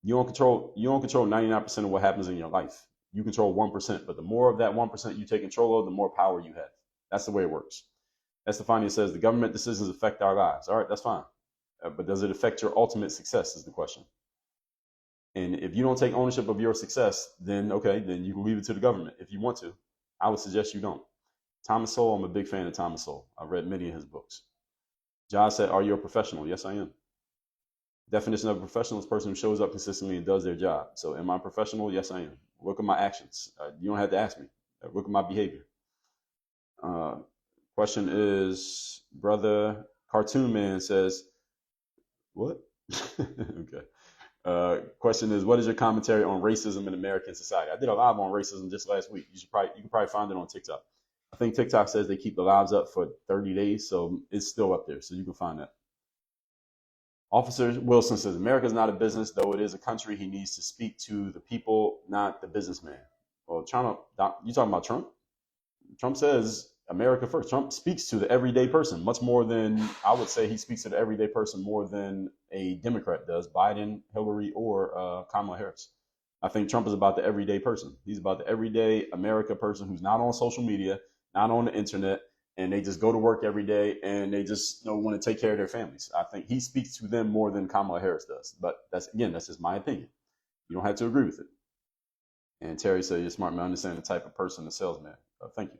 You don't control 99% of what happens in your life. You control 1%, but the more of that 1% you take control of, the more power you have. That's the way it works. Estefania says the government decisions affect our lives. All right, that's fine. But does it affect your ultimate success is the question. And if you don't take ownership of your success, then okay, then you can leave it to the government if you want to. I would suggest you don't. Thomas Sowell, I'm a big fan of Thomas Sowell. I've read many of his books. Josh said, are you a professional? Yes, I am. Definition of a professional is a person who shows up consistently and does their job. So am I professional? Yes, I am. Look at my actions. You don't have to ask me. Look at my behavior. Question is, brother Cartoon Man says, what? Okay. Question is, what is your commentary on racism in American society? I did a live on racism just last week. You can probably find it on TikTok. I think TikTok says they keep the lives up for 30 days, so it's still up there, so you can find that. Officer Wilson says, America is not a business, though it is a country. He needs to speak to the people, not the businessman. Well, you talking about Trump? Trump says America first. Trump speaks to the everyday person much more than, I would say he speaks to the everyday person more than a Democrat does, Biden, Hillary, or Kamala Harris. I think Trump is about the everyday person. He's about the everyday America person who's not on social media, not on the internet, and they just go to work every day and they just want to take care of their families. I think he speaks to them more than Kamala Harris does. But that's just my opinion. You don't have to agree with it. And Terry said, you're smart man, I understand the type of person, the salesman. Thank you.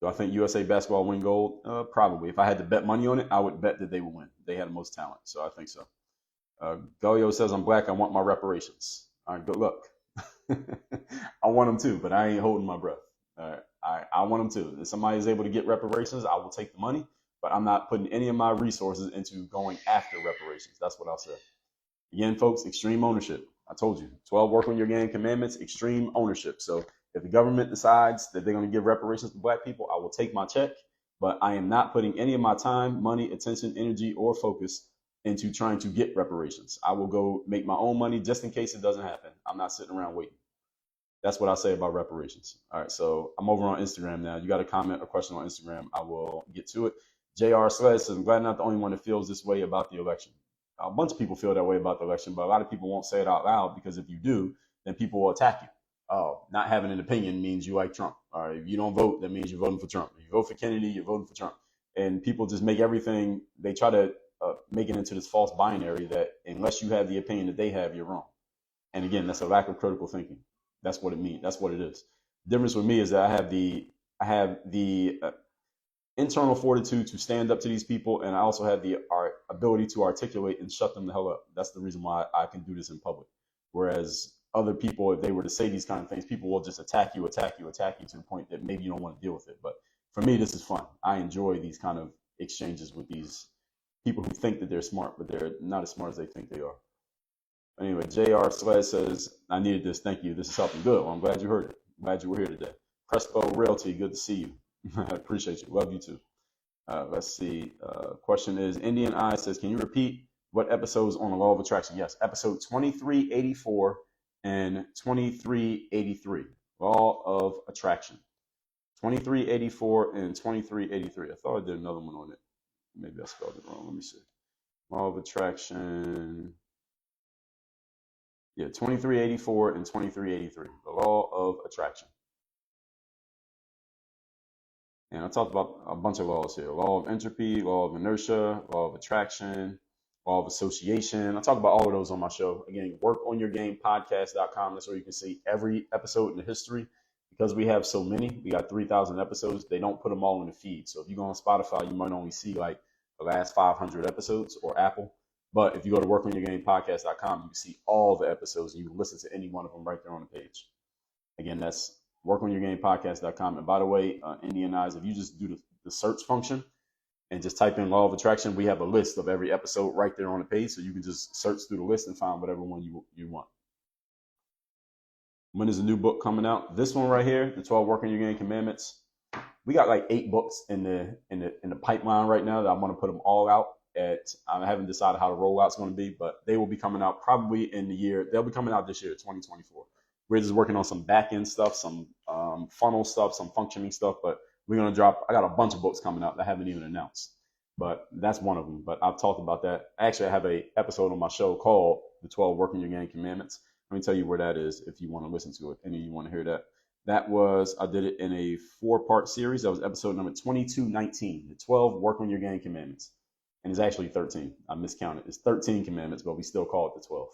Do I think USA basketball win gold? Probably. If I had to bet money on it, I would bet that they would win. They had the most talent, so I think so. Goyo says, I'm black, I want my reparations. All right, good luck. I want them too, but I ain't holding my breath. All right, I want them too. If somebody is able to get reparations, I will take the money, but I'm not putting any of my resources into going after reparations. That's what I'll say. Again, folks, extreme ownership. I told you, 12 work on your game commandments, extreme ownership. So if the government decides that they're going to give reparations to black people, I will take my check, but I am not putting any of my time, money, attention, energy, or focus into trying to get reparations. I will go make my own money just in case it doesn't happen. I'm not sitting around waiting. That's what I say about reparations. All right, so I'm over on Instagram now. You got a comment or question on Instagram, I will get to it. JR Sled says, I'm glad I'm not the only one that feels this way about the election. A bunch of people feel that way about the election, but a lot of people won't say it out loud because if you do, then people will attack you. Oh, not having an opinion means you like Trump. All right, if you don't vote, that means you're voting for Trump. If you vote for Kennedy, you're voting for Trump. And people just make everything, they try to make it into this false binary that unless you have the opinion that they have, you're wrong. And again, that's a lack of critical thinking. That's what it means. That's what it is. The difference with me is that I have the internal fortitude to stand up to these people, and I also have the ability to articulate and shut them the hell up. That's the reason why I can do this in public. Whereas other people, if they were to say these kind of things, people will just attack you to the point that maybe you don't want to deal with it. But for me, this is fun. I enjoy these kind of exchanges with these people who think that they're smart, but they're not as smart as they think they are. Anyway, JR Sled says, I needed this. Thank you. This is something good. Well, I'm glad you heard it. I'm glad you were here today. Crespo Realty, good to see you. I appreciate you. Love you too. Let's see. Question is, Indian Eye says, can you repeat what episodes on the law of attraction? Yes, episode 2384 and 2383. Law of attraction. 2384 and 2383. I thought I did another one on it. Maybe I spelled it wrong. Let me see. Law of attraction. Yeah, 2384 and 2383. The law of attraction. And I talked about a bunch of laws here. Law of entropy, law of inertia, law of attraction, law of association. I talk about all of those on my show. Again, workonyourgamepodcast.com. That's where you can see every episode in the history. Because we have so many, we got 3,000 episodes, they don't put them all in the feed. So if you go on Spotify, you might only see like the last 500 episodes, or Apple. But if you go to workonyourgamepodcast.com, you can see all the episodes and you can listen to any one of them right there on the page. Again, that's workonyourgamepodcast.com. And by the way, Indian Eyes, if you just do the search function and just type in law of attraction, we have a list of every episode right there on the page. So you can just search through the list and find whatever one you want. When is the new book coming out? This one right here, the 12 Work on Your Game Commandments. We got like 8 books in the pipeline right now that I want to put them all out. I haven't decided how the rollout's going to be, but they will be coming out probably in the year. They'll be coming out this year, 2024. We're just working on some back end stuff, some funnel stuff, some functioning stuff, but we're going to drop. I got a bunch of books coming out that I haven't even announced, but that's one of them. But I've talked about that. Actually, I have a episode on my show called The 12 Work on Your Game Commandments. Let me tell you where that is if you want to listen to it. Any of you want to hear that? I did it in a 4-part series. That was episode number 2219, The 12 Work on Your Game Commandments. And it's actually 13. I miscounted. It's 13 commandments, but we still call it the 12.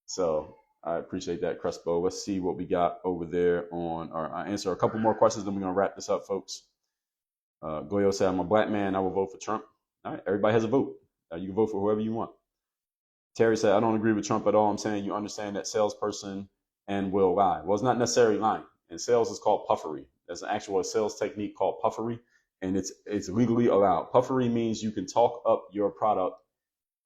So I appreciate that, Crespo. Let's see what we got over there on I answer a couple more questions, then we're going to wrap this up, folks. Goyo said, I'm a black man. I will vote for Trump. All right. Everybody has a vote. You can vote for whoever you want. Terry said, I don't agree with Trump at all. I'm saying you understand that salesperson and will lie. Well, it's not necessarily lying. In sales, it's called puffery. There's an actual sales technique called puffery. and it's legally allowed. Puffery means you can talk up your product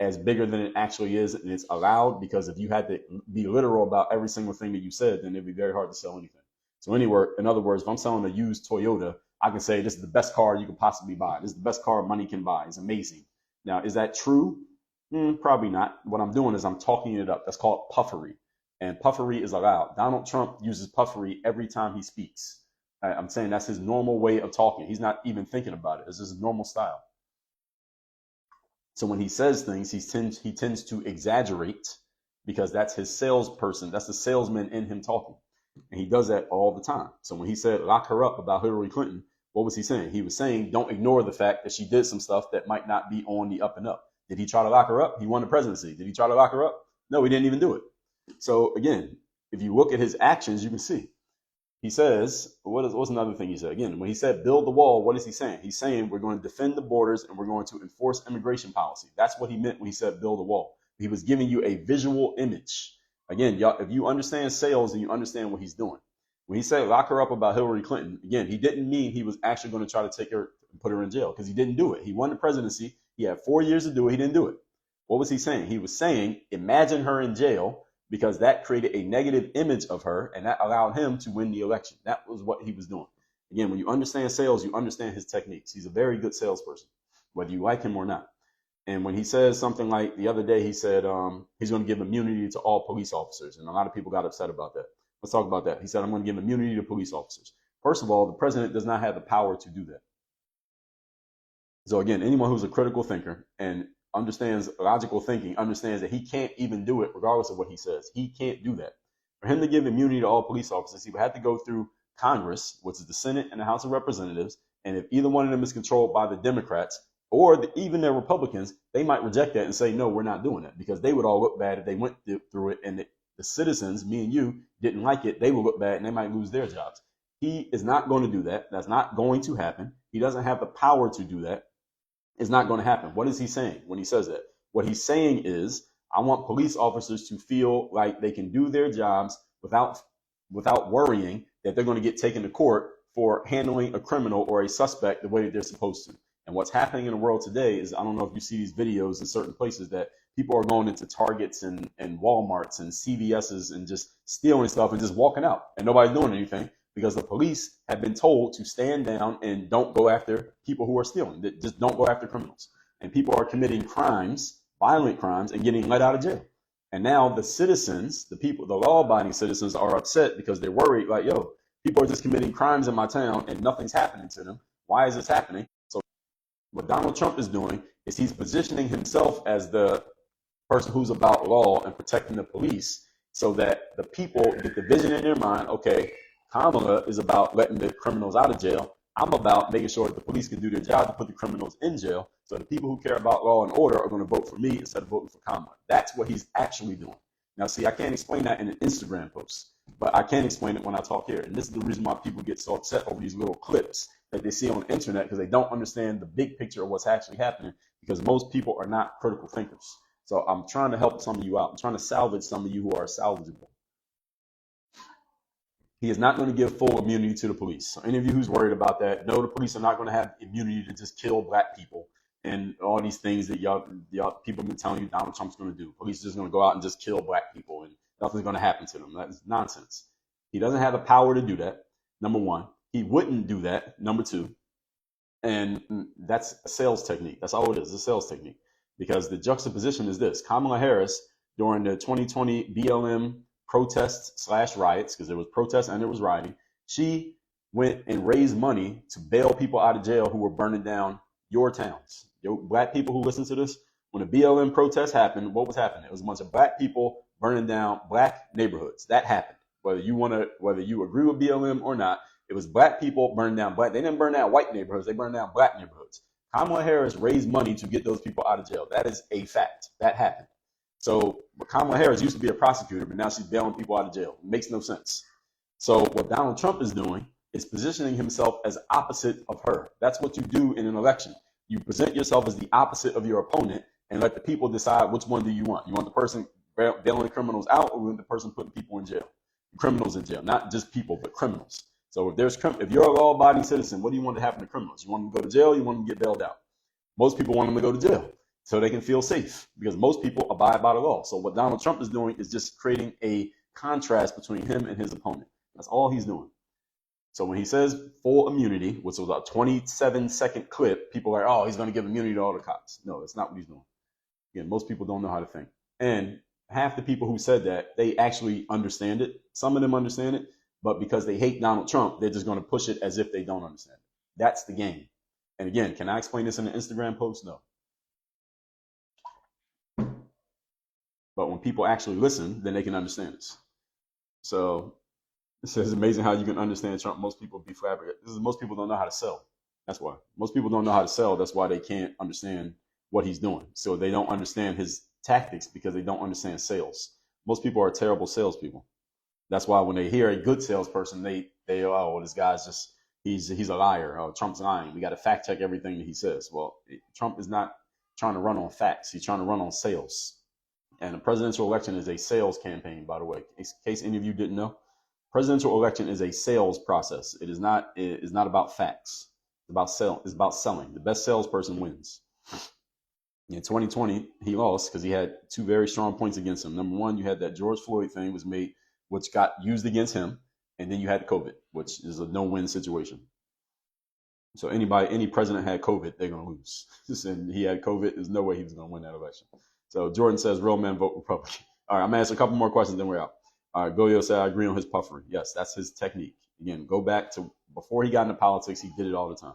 as bigger than it actually is, and it's allowed because if you had to be literal about every single thing that you said, then it'd be very hard to sell anything. So anywhere, in other words, if I'm selling a used Toyota, I can say this is the best car you could possibly buy. This is the best car money can buy. It's amazing. Now, is that true? Probably not. What I'm doing is I'm talking it up. That's called puffery, and puffery is allowed. Donald Trump uses puffery every time he speaks. I'm saying that's his normal way of talking. He's not even thinking about it. This is his normal style. So when he says things, he tends to exaggerate because that's his salesperson. That's the salesman in him talking. And he does that all the time. So when he said lock her up about Hillary Clinton, what was he saying? He was saying don't ignore the fact that she did some stuff that might not be on the up and up. Did he try to lock her up? He won the presidency. Did he try to lock her up? No, he didn't even do it. So again, if you look at his actions, you can see. He says, what's another thing he said? Again, when he said build the wall, what is he saying? He's saying we're going to defend the borders and we're going to enforce immigration policy. That's what he meant when he said build the wall. He was giving you a visual image. Again, y'all, if you understand sales, then you understand what he's doing. When he said lock her up about Hillary Clinton, again, he didn't mean he was actually going to try to take her and put her in jail because he didn't do it. He won the presidency. He had 4 years to do it. He didn't do it. What was he saying? He was saying imagine her in jail, because that created a negative image of her, and that allowed him to win the election. That was what he was doing. Again, when you understand sales, you understand his techniques. He's a very good salesperson, whether you like him or not. And when he says something like the other day, he said he's going to give immunity to all police officers, and a lot of people got upset about that. Let's talk about that. He said, I'm going to give immunity to police officers. First of all, the president does not have the power to do that. So again, anyone who's a critical thinker and understands logical thinking, understands that he can't even do it regardless of what he says. He can't do that. For him to give immunity to all police officers, he would have to go through Congress, which is the Senate and the House of Representatives. And if either one of them is controlled by the Democrats or even their Republicans, they might reject that and say, no, we're not doing that, because they would all look bad if they went through it and the citizens, me and you, didn't like it. They would look bad and they might lose their jobs. He is not going to do that. That's not going to happen. He doesn't have the power to do that. It's not going to happen. What is he saying when he says that? What he's saying is, I want police officers to feel like they can do their jobs without worrying that they're going to get taken to court for handling a criminal or a suspect the way that they're supposed to. And what's happening in the world today is, I don't know if you see these videos in certain places that people are going into Targets and Walmarts and CVS's and just stealing stuff and just walking out and nobody's doing anything, because the police have been told to stand down and don't go after people who are stealing. Just don't go after criminals. And people are committing crimes, violent crimes, and getting let out of jail. And now the citizens, the people, the law-abiding citizens are upset because they're worried, like, yo, people are just committing crimes in my town and nothing's happening to them. Why is this happening? So what Donald Trump is doing is he's positioning himself as the person who's about law and protecting the police, so that the people get the vision in their mind, okay, Kamala is about letting the criminals out of jail. I'm about making sure that the police can do their job to put the criminals in jail. So the people who care about law and order are going to vote for me instead of voting for Kamala. That's what he's actually doing. Now, see, I can't explain that in an Instagram post, but I can explain it when I talk here. And this is the reason why people get so upset over these little clips that they see on the internet, because they don't understand the big picture of what's actually happening, because most people are not critical thinkers. So I'm trying to help some of you out. I'm trying to salvage some of you who are salvageable. He is not going to give full immunity to the police. So any of you who's worried about that, no, the police are not going to have immunity to just kill black people and all these things that y'all people have been telling you Donald Trump's going to do. Police are just going to go out and just kill black people and nothing's going to happen to them. That's nonsense. He doesn't have the power to do that, number one. He wouldn't do that, number two. And that's a sales technique. That's all it is, a sales technique. Because the juxtaposition is this. Kamala Harris, during the 2020 BLM protests / riots, because there was protests and there was rioting, she went and raised money to bail people out of jail who were burning down your towns. Your black people who listen to this, when the BLM protests happened, what was happening? It was a bunch of black people burning down black neighborhoods. That happened. Whether you agree with BLM or not, it was black people burning down black. They didn't burn down white neighborhoods. They burned down black neighborhoods. Kamala Harris raised money to get those people out of jail. That is a fact. That happened. So Kamala Harris used to be a prosecutor, but now she's bailing people out of jail. It makes no sense. So what Donald Trump is doing is positioning himself as opposite of her. That's what you do in an election. You present yourself as the opposite of your opponent and let the people decide which one do you want. You want the person bailing criminals out, or you want the person putting people in jail? Criminals in jail, not just people, but criminals. So if you're a law-abiding citizen, what do you want to happen to criminals? You want them to go to jail? You want them to get bailed out? Most people want them to go to jail so they can feel safe because most people abide by the law. So what Donald Trump is doing is just creating a contrast between him and his opponent. That's all he's doing. So when he says full immunity, which was a 27-second clip, people are like, oh, he's going to give immunity to all the cops. No, that's not what he's doing. Again, most people don't know how to think. And half the people who said that, they actually understand it. Some of them understand it, but because they hate Donald Trump, they're just going to push it as if they don't understand it. That's the game. And again, can I explain this in an Instagram post? No. But when people actually listen, then they can understand this. So it's amazing how you can understand Trump. Most people be flabbergasted. Most people don't know how to sell. That's why. Most people don't know how to sell. That's why they can't understand what he's doing. So they don't understand his tactics because they don't understand sales. Most people are terrible salespeople. That's why when they hear a good salesperson, they oh, this guy's just he's a liar. Oh, Trump's lying. We got to fact check everything that he says. Well, Trump is not trying to run on facts. He's trying to run on sales. And a presidential election is a sales campaign, by the way, in case any of you didn't know. Presidential election is a sales process. It is not about facts. It's about selling. The best salesperson wins. In 2020, he lost because he had two very strong points against him. Number one, you had that George Floyd thing was made, which got used against him. And then you had COVID, which is a no-win situation. So any president had COVID, they're going to lose. And he had COVID. There's no way he was going to win that election. So Jordan says, real men vote Republican. All right, I'm going to answer a couple more questions, then we're out. All right, Goyo said, I agree on his puffery. Yes, that's his technique. Again, go back to before he got into politics, he did it all the time.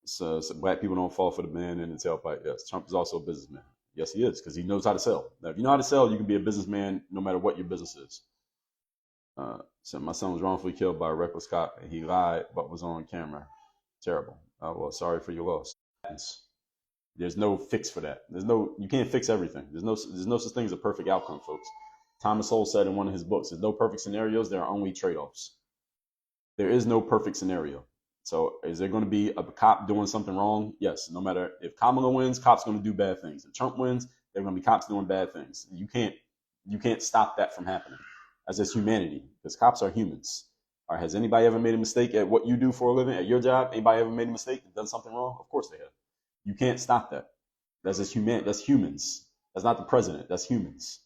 So black people don't fall for the man in the tailpipe. Yes, Trump is also a businessman. Yes, he is, because he knows how to sell. Now, if you know how to sell, you can be a businessman no matter what your business is. So my son was wrongfully killed by a reckless cop, and he lied but was on camera. Terrible. Well, sorry for your loss. There's no fix for that. You can't fix everything. There's no such thing as a perfect outcome, folks. Thomas Sowell said in one of his books, there's no perfect scenarios, there are only trade-offs. There is no perfect scenario. So is there going to be a cop doing something wrong? Yes. No matter if Kamala wins, cops going to do bad things. If Trump wins, there are going to be cops doing bad things. You can't stop that from happening. As is humanity, because cops are humans. All right, has anybody ever made a mistake at what you do for a living, at your job? Anybody ever made a mistake and done something wrong? Of course they have. You can't stop that. That's humans. That's not the president. That's humans.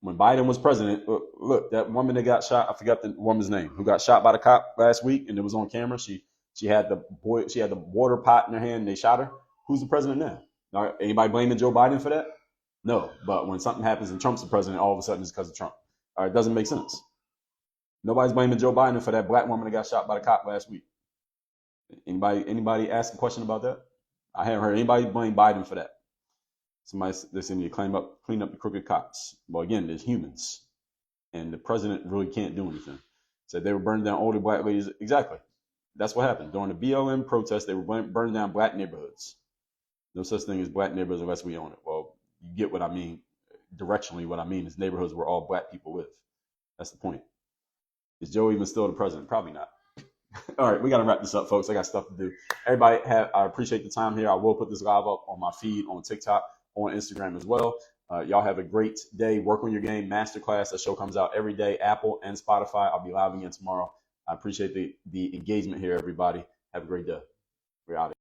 When Biden was president, look, that woman that got shot, I forgot the woman's name, who got shot by the cop last week, and it was on camera. She had the water pot in her hand, and they shot her. Who's the president now? All right, anybody blaming Joe Biden for that? No. But when something happens and Trump's the president, all of a sudden it's because of Trump. All right, it doesn't make sense. Nobody's blaming Joe Biden for that black woman that got shot by the cop last week. Anybody ask a question about that? I haven't heard anybody blame Biden for that. Somebody that's in to clean up the crooked cops. Well, again, there's humans, and the president really can't do anything. Said they were burning down older black ladies. Exactly. That's what happened. During the BLM protest, they were burning down black neighborhoods. No such thing as black neighborhoods unless we own it. Well, you get what I mean. Directionally, what I mean is neighborhoods where all black people live. That's the point. Is Joe even still the president? Probably not. All right, we got to wrap this up, folks. I got stuff to do. Everybody, I appreciate the time here. I will put this live up on my feed on TikTok, on Instagram as well. Y'all have a great day. Work on your game. Masterclass. That show comes out every day, Apple and Spotify. I'll be live again tomorrow. I appreciate the engagement here, everybody. Have a great day. We're out.